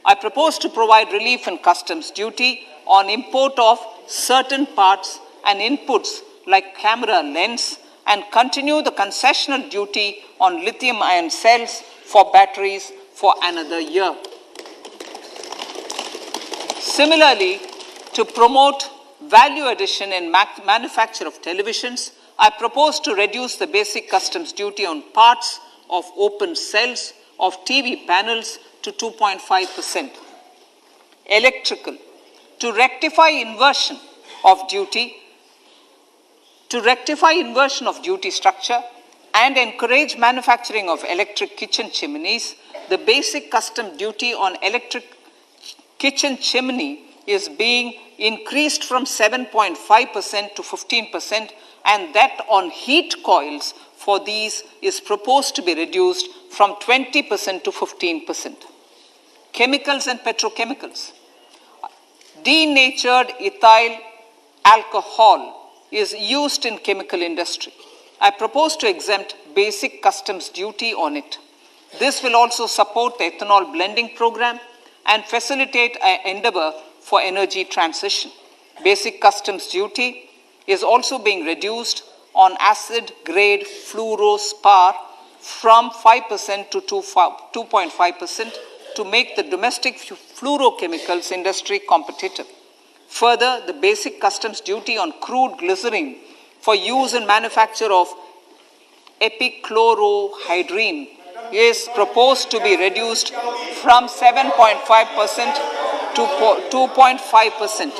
I propose to provide relief in customs duty on import of certain parts and inputs like camera lens and continue the concessional duty on lithium-ion cells for batteries for another year. Similarly, to promote value addition in manufacture of televisions, I propose to reduce the basic customs duty on parts of open cells of TV panels to 2.5%. Electrical. To rectify inversion of duty structure and encourage manufacturing of electric kitchen chimneys, the basic custom duty on electric kitchen chimney is being increased from 7.5% to 15%, and that on heat coils for these is proposed to be reduced from 20% to 15%. Chemicals and petrochemicals. Denatured ethyl alcohol is used in chemical industry. I propose to exempt basic customs duty on it. This will also support the ethanol blending program and facilitate an endeavor for energy transition. Basic customs duty is also being reduced on acid-grade fluorospar from 5% to 2.5% to make the domestic fluorochemicals industry competitive. Further, the basic customs duty on crude glycerin for use in manufacture of epichlorohydrin is proposed to be reduced from 7.5% to 2.5%.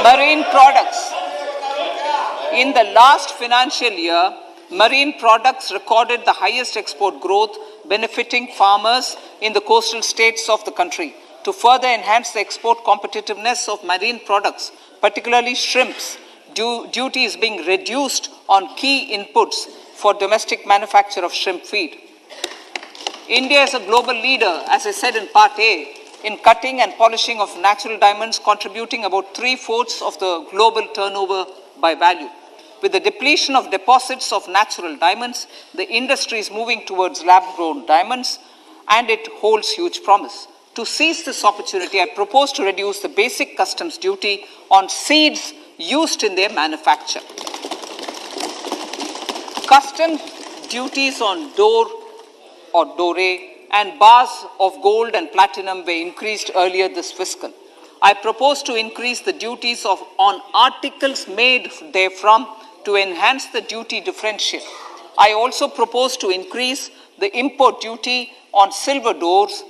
Marine products. In the last financial year, marine products recorded the highest export growth, benefiting farmers in the coastal states of the country. To further enhance the export competitiveness of marine products, particularly shrimps, duty is being reduced on key inputs for domestic manufacture of shrimp feed. India is a global leader, as I said in Part A, in cutting and polishing of natural diamonds, contributing about 3/4 of the global turnover by value. With the depletion of deposits of natural diamonds, the industry is moving towards lab-grown diamonds, and it holds huge promise. To seize this opportunity, I propose to reduce the basic customs duty on seeds used in their manufacture. Customs duties on dore or doré and bars of gold and platinum were increased earlier this fiscal. I propose to increase the duties on articles made therefrom to enhance the duty differential. I also propose to increase the import duty on silver doors,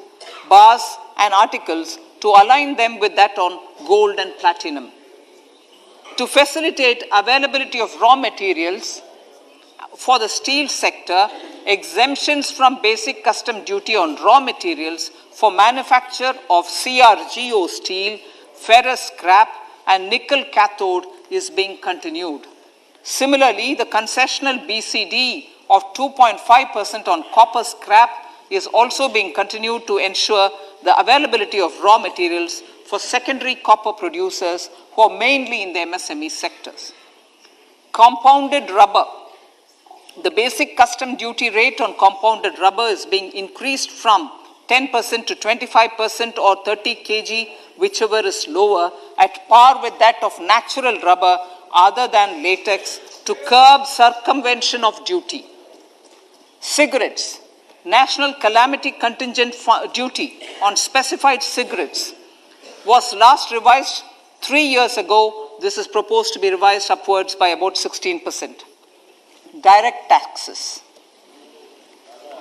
bars, and articles to align them with that on gold and platinum. To facilitate availability of raw materials for the steel sector, exemptions from basic custom duty on raw materials for manufacture of CRGO steel, ferrous scrap, and nickel cathode is being continued. Similarly, the concessional BCD of 2.5% on copper scrap is also being continued to ensure the availability of raw materials for secondary copper producers who are mainly in the MSME sectors. Compounded rubber. The basic custom duty rate on compounded rubber is being increased from 10% to 25% or 30 kg, whichever is lower, at par with that of natural rubber other than latex, to curb circumvention of duty. Cigarettes. National calamity contingent duty on specified cigarettes was last revised 3 years ago. This is proposed to be revised upwards by about 16%. Direct taxes.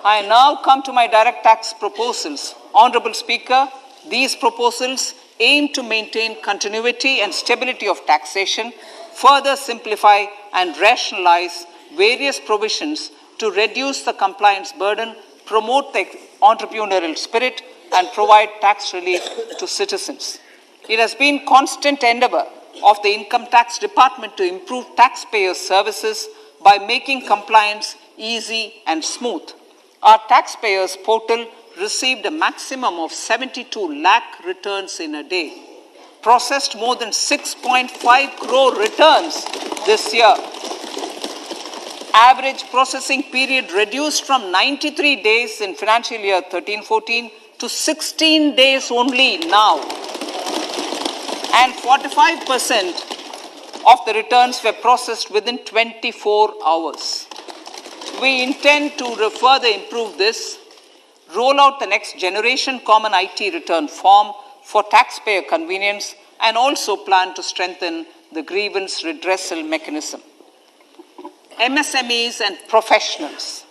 I now come to my direct tax proposals. Honorable Speaker, these proposals aim to maintain continuity and stability of taxation, further simplify and rationalize various provisions to reduce the compliance burden, promote the entrepreneurial spirit, and provide tax relief to citizens. It has been constant endeavor of the Income Tax Department to improve taxpayers' services by making compliance easy and smooth. Our taxpayers portal received a maximum of 72 lakh returns in a day, processed more than 6.5 crore returns this year. Average processing period reduced from 93 days in financial year 13-14 to 16 days only now. And 45% of the returns were processed within 24 hours. We intend to further improve this, roll out the next generation common IT return form for taxpayer convenience, and also plan to strengthen the grievance redressal mechanism. MSMEs and professionals.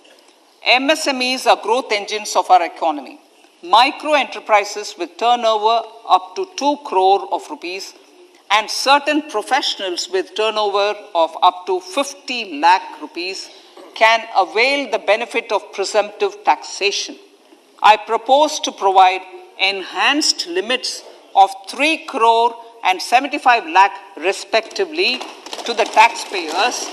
MSMEs are growth engines of our economy. Micro enterprises with turnover up to 2 crore of rupees and certain professionals with turnover of up to 50 lakh rupees can avail the benefit of presumptive taxation. I propose to provide enhanced limits of 3 crore and 75 lakh respectively to the taxpayers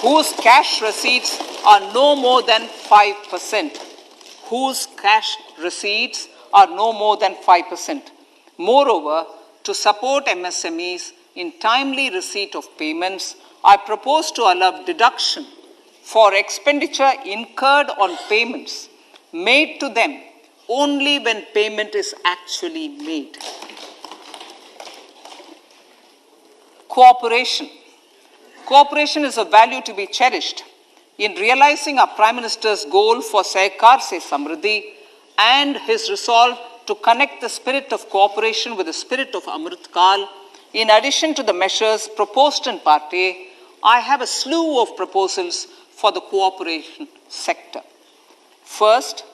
whose cash receipts are no more than 5%. Whose cash receipts are no more than 5%. Moreover, to support MSMEs in timely receipt of payments, I propose to allow deduction for expenditure incurred on payments made to them only when payment is actually made. Cooperation. Cooperation is a value to be cherished. In realizing our Prime Minister's goal for Sehkar Se Samriddhi and his resolve to connect the spirit of cooperation with the spirit of Amrit Kal, in addition to the measures proposed in Part A, I have a slew of proposals for the cooperation sector. First,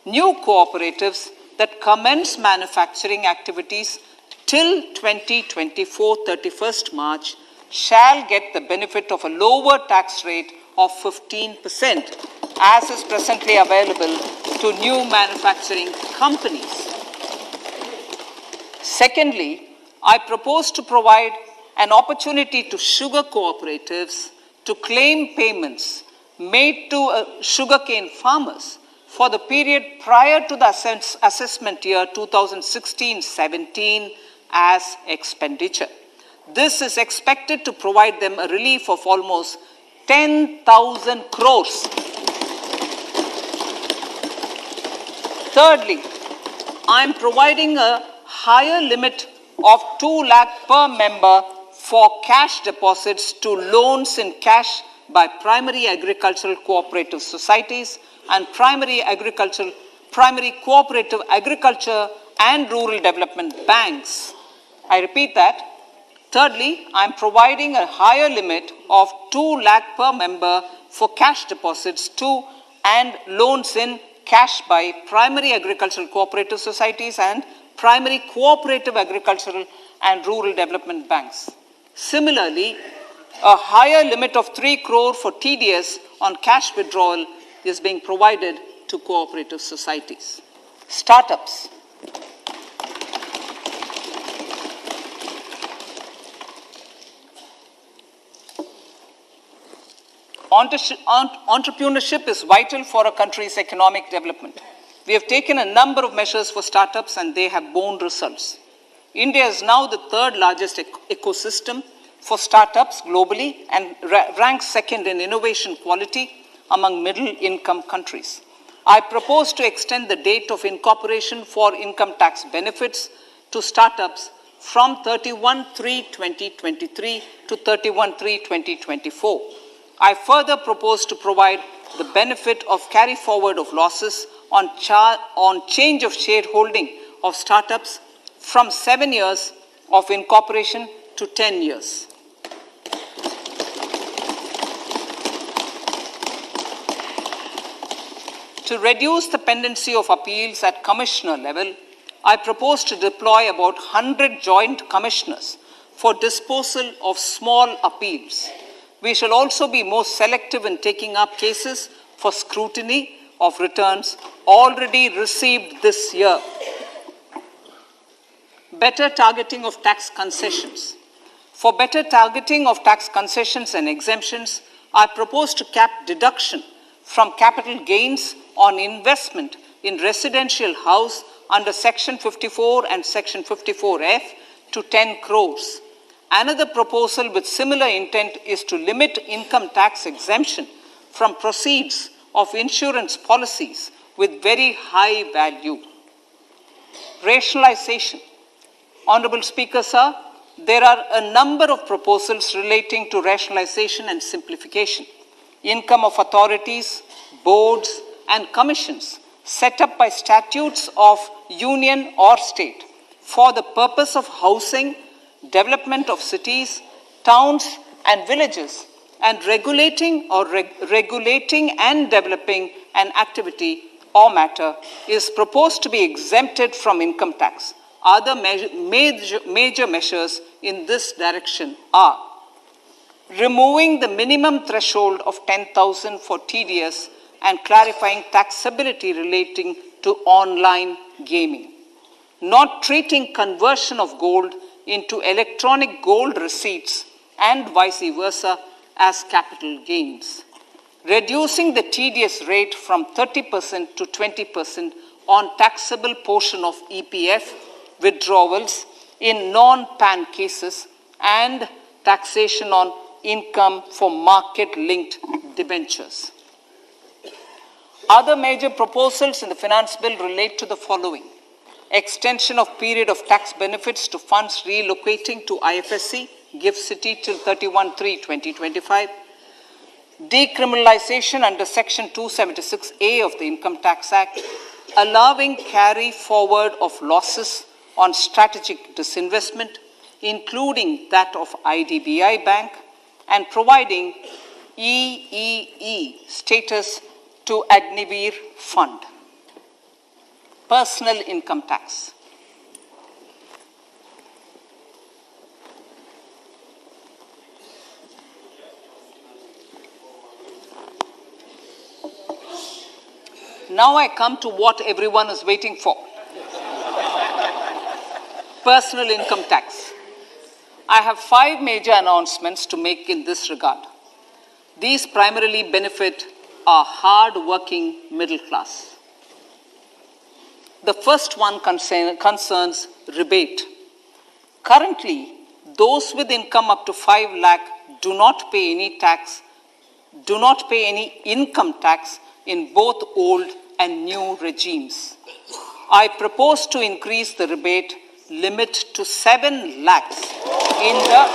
new cooperatives that commence manufacturing activities till 2024, 31st March, shall get the benefit of a lower tax rate of 15%, as is presently available to new manufacturing companies. Secondly, I propose to provide an opportunity to sugar cooperatives to claim payments made to sugarcane farmers for the period prior to the assessment year 2016-17 as expenditure. This is expected to provide them a relief of almost 10,000 crores. Thirdly, I am providing a higher limit of 2 lakh per member for cash deposits to loans in cash by primary agricultural cooperative societies and primary cooperative agriculture and rural development banks. I repeat that. Thirdly, I am providing a higher limit of 2 lakh per member for cash deposits to and loans in cash by primary agricultural cooperative societies and primary cooperative agricultural and rural development banks. Similarly, a higher limit of 3 crore for TDS on cash withdrawal is being provided to cooperative societies. Startups. Entrepreneurship is vital for a country's economic development. We have taken a number of measures for startups and they have borne results. India is now the third largest ecosystem for startups globally and ranks second in innovation quality among middle-income countries. I propose to extend the date of incorporation for income tax benefits to startups from 31/3/2023 to 31/3/2024. I further propose to provide the benefit of carry forward of losses on change of shareholding of startups from 7 years of incorporation to 10 years. To reduce the pendency of appeals at commissioner level, I propose to deploy about 100 joint commissioners for disposal of small appeals. We shall also be more selective in taking up cases for scrutiny of returns already received this year. Better targeting of tax concessions. For better targeting of tax concessions and exemptions, I propose to cap deduction from capital gains on investment in residential house under Section 54 and Section 54F to 10 crores. Another proposal with similar intent is to limit income tax exemption from proceeds of insurance policies with very high value. Rationalization. Honorable Speaker, sir, there are a number of proposals relating to rationalization and simplification. Income of authorities, boards, and commissions set up by statutes of union or state for the purpose of housing, development of cities, towns, and villages, and regulating and developing an activity or matter is proposed to be exempted from income tax. Other major measures in this direction are removing the minimum threshold of 10,000 for TDS and clarifying taxability relating to online gaming, not treating conversion of gold into electronic gold receipts and vice versa as capital gains, reducing the TDS rate from 30% to 20% on taxable portion of EPF withdrawals in non-PAN cases, and taxation on income for market-linked debentures. Other major proposals in the finance bill relate to the following: extension of period of tax benefits to funds relocating to IFSC, GIFT City till 31/3/2025, decriminalization under Section 276A of the Income Tax Act, allowing carry forward of losses on strategic disinvestment, including that of IDBI Bank, and providing EEE status to Agnivir Fund. Personal income tax. Now I come to what everyone is waiting for. Personal income tax. I have 5 major announcements to make in this regard. These primarily benefit our hard-working middle class. The first one concerns rebate. Currently, those with income up to 5 lakh do not pay any income tax in both old and new regimes. I propose to increase the rebate limit to 7 lakhs in the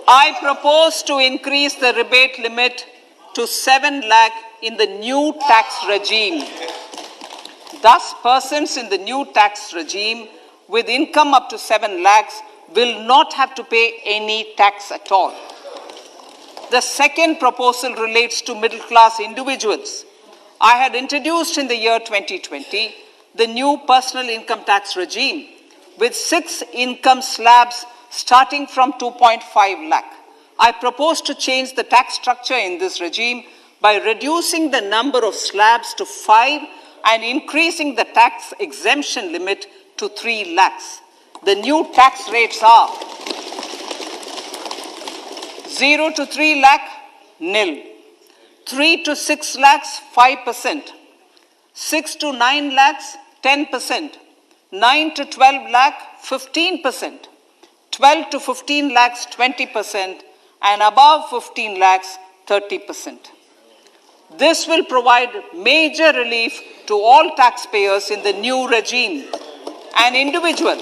I propose to increase the rebate limit to 7 lakh in the new tax regime. Thus, persons in the new tax regime with income up to 7 lakhs will not have to pay any tax at all. The second proposal relates to middle-class individuals. I had introduced in the year 2020 the new personal income tax regime with 6 income slabs starting from 2.5 lakh. I propose to change the tax structure in this regime by reducing the number of slabs to 5 and increasing the tax exemption limit to 3 lakhs. The new tax rates are 0 to 3 lakh, nil. 3 to 6 lakhs, 5%. 6 to 9 lakhs, 10%. 9 to 12 lakh, 15%. 12 to 15 lakhs, 20%. And above 15 lakhs, 30%. This will provide major relief to all taxpayers in the new regime. An individual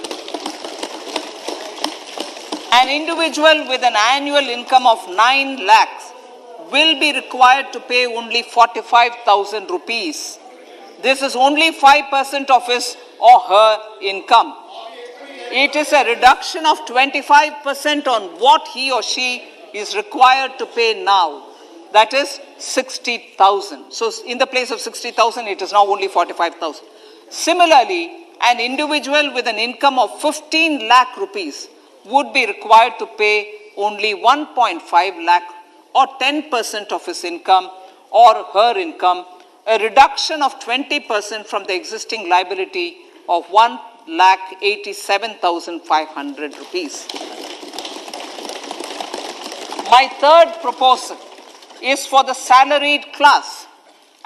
with an annual income of 9 lakhs will be required to pay only 45,000 rupees. This is only 5% of his or her income. It is a reduction of 25% on what he or she is required to pay now. That is 60,000. So in the place of 60,000, it is now only 45,000. Similarly, an individual with an income of 15 lakh rupees would be required to pay only 1.5 lakh or 10% of his income or her income, a reduction of 20% from the existing liability of 1,87,500 rupees. My third proposal is for the salaried class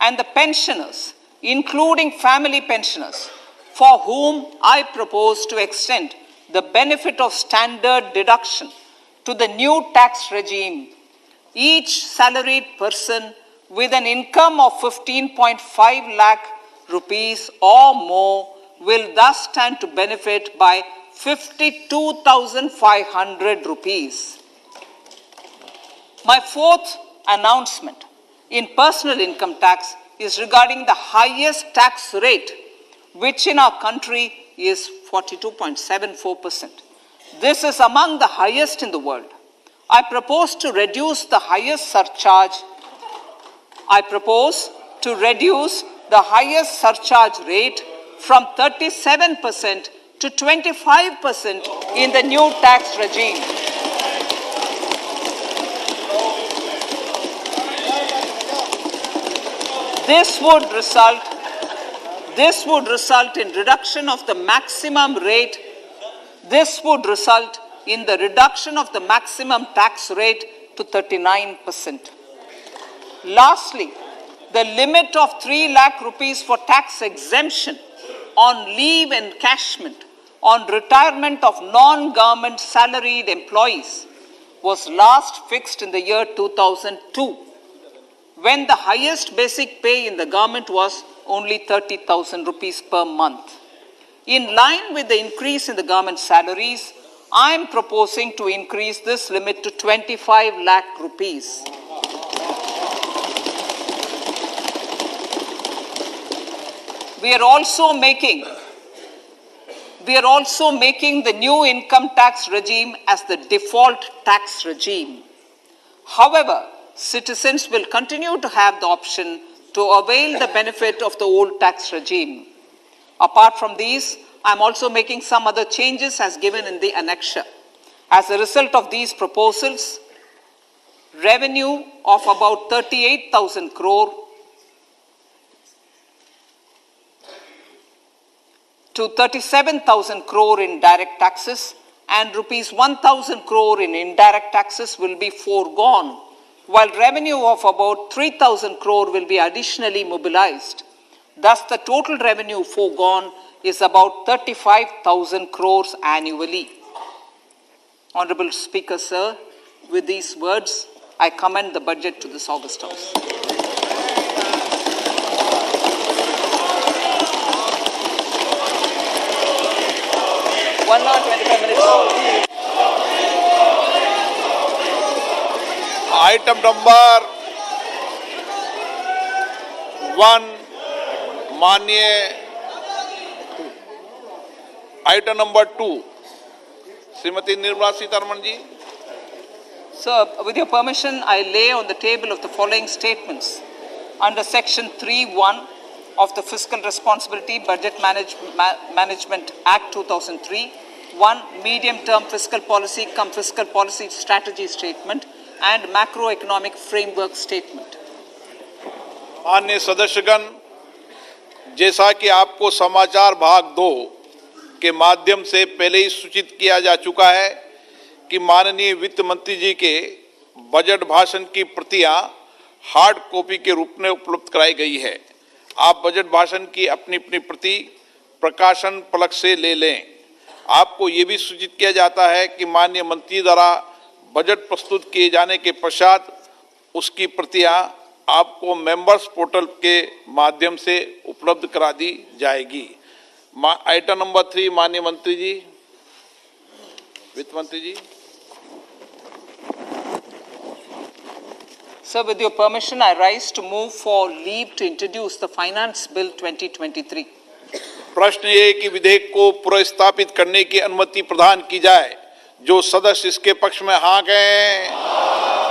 and the pensioners, including family pensioners, for whom I propose to extend the benefit of standard deduction to the new tax regime. Each salaried person with an income of 15.5 lakh rupees or more will thus stand to benefit by 52,500 rupees. My fourth announcement in personal income tax is regarding the highest tax rate, which in our country is 42.74%. This is among the highest in the world. I propose to reduce the highest surcharge rate from 37% to 25% in the new tax regime. This would result in reduction of the maximum rate. This would result in the reduction of the maximum tax rate to 39%. Lastly, the limit of 3 lakh rupees for tax exemption on leave encashment on retirement of non-government salaried employees was last fixed in the year 2002, when the highest basic pay in the government was only 30,000 rupees per month. In line with the increase in the government salaries, I am proposing to increase this limit to 25 lakh rupees. We are also making the new income tax regime as the default tax regime. However, citizens will continue to have the option to avail the benefit of the old tax regime. Apart from these, I'm also making some other changes as given in the annexure. As a result of these proposals, revenue of about 38,000 crore to 37,000 crore in direct taxes and rupees 1,000 crore in indirect taxes will be foregone, while revenue of about 3,000 crore will be additionally mobilized. Thus, the total revenue foregone is about 35,000 crores annually. Honorable Speaker, sir, with these words, I commend the budget to this August House. One hour, 25 minutes. Item number 1 माननीय item number 2 Shrimati Nirmala Sitharaman ji. Sir, with your permission, I lay on the table of the following statements. Under Section 3(1) of the Fiscal Responsibility Budget Management Act 2003, 1. Medium-term fiscal policy cum fiscal policy strategy statement and macroeconomic framework statement. माननीय सदस्यगण, जैसा कि आपको समाचार भाग 2 के माध्यम से पहले ही सूचित किया जा चुका है कि माननीय वित्त मंत्री जी के बजट भाषण की प्रतियां हार्ड कॉपी के रूप में उपलब्ध कराई गई है. आप बजट भाषण की अपनी अपनी प्रति प्रकाशन पलक से ले लें. आपको ये भी सूचित किया जाता है कि माननीय मंत्री द्वारा बजट प्रस्तुत किए जाने के पश्चात उसकी प्रतियां आपको मेंबर्स पोर्टल के माध्यम से उपलब्ध करा दी जाएगी. आइटम नंबर 3 माननीय मंत्री जी, वित्त मंत्री जी. Sir, with your permission, I rise to move for leave to introduce the Finance Bill 2023. प्रश्न ये कि विधेयक को पुनर्स्थापित करने की अनुमति प्रदान की जाए. जो सदस्य इसके पक्ष में हाँ कहें,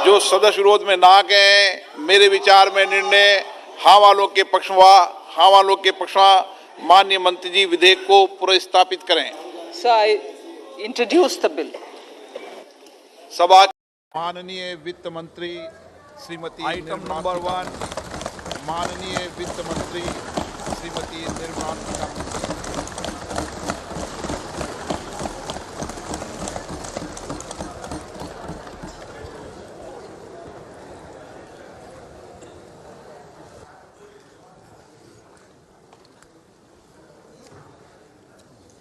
जो सदस्य विरोध में ना कहें. मेरे विचार में निर्णय हाँ वालों के पक्ष में. माननीय मंत्री जी विधेयक को पुनर्स्थापित करें. Sir, I introduce the bill. सभा माननीय वित्त मंत्री श्रीमती आइटम नंबर 1 माननीय वित्त मंत्री Shrimati Nirmala Sitharaman.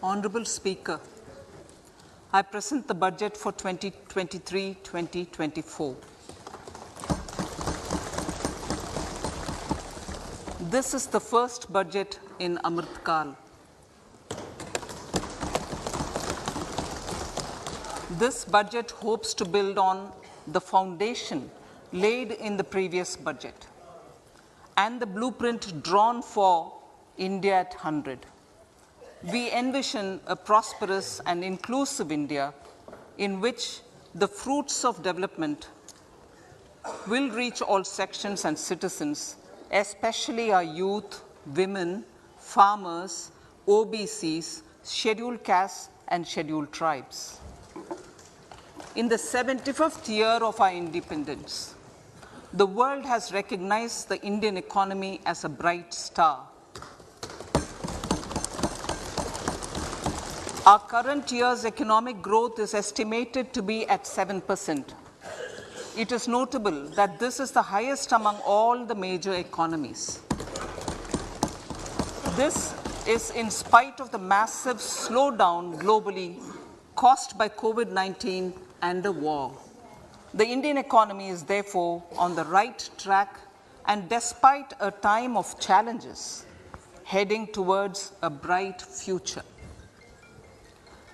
Honorable Speaker, I present the budget for 2023-2024. This is the first budget in Amrit Kal. This budget hopes to build on the foundation laid in the previous budget and the blueprint drawn for India at 100. We envision a prosperous and inclusive India in which the fruits of development will reach all sections and citizens, especially our youth, women, farmers, OBCs, scheduled castes and scheduled tribes. In the 75th year of our independence, the world has recognized the Indian economy as a bright star. Our current year's economic growth is estimated to be at 7%. It is notable that this is the highest among all the major economies. This is in spite of the massive slowdown globally caused by COVID-19 and the war. The Indian economy is therefore on the right track and despite a time of challenges, heading towards a bright future.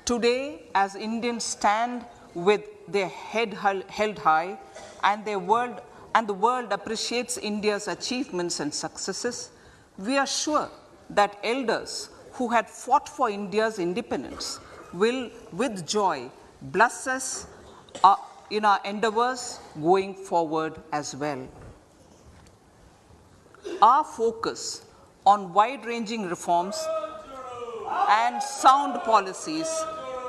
Today, as Indians stand with their head held high and the world appreciates India's achievements and successes, we are sure that elders who had fought for India's independence will, with joy, bless us in our endeavors going forward as well. Our focus on wide-ranging reforms and sound policies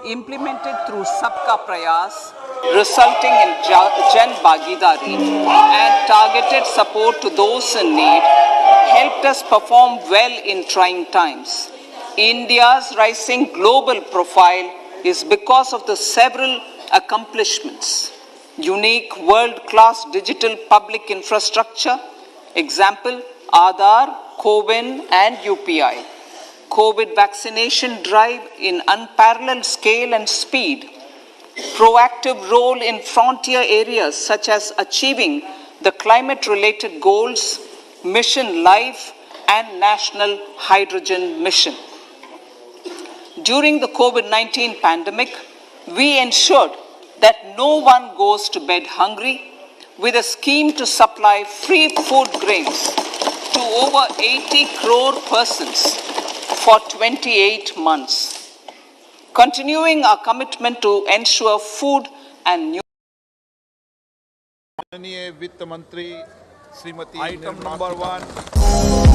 implemented through Sabka Prayas, resulting in Jan Bhagidari and targeted support to those in need, helped us perform well in trying times. India's rising global profile is because of the several accomplishments. Unique world-class digital public infrastructure, example, Aadhaar, CoWIN and UPI. COVID vaccination drive in unparalleled scale and speed. Proactive role in frontier areas such as achieving the climate-related goals, Mission Life and National Hydrogen Mission. During the COVID-19 pandemic, we ensured that no one goes to bed hungry with a scheme to supply free food grains to over 80 crore persons for 28 months. Continuing our commitment to ensure food and माननीय वित्त मंत्री Shrimati item number 1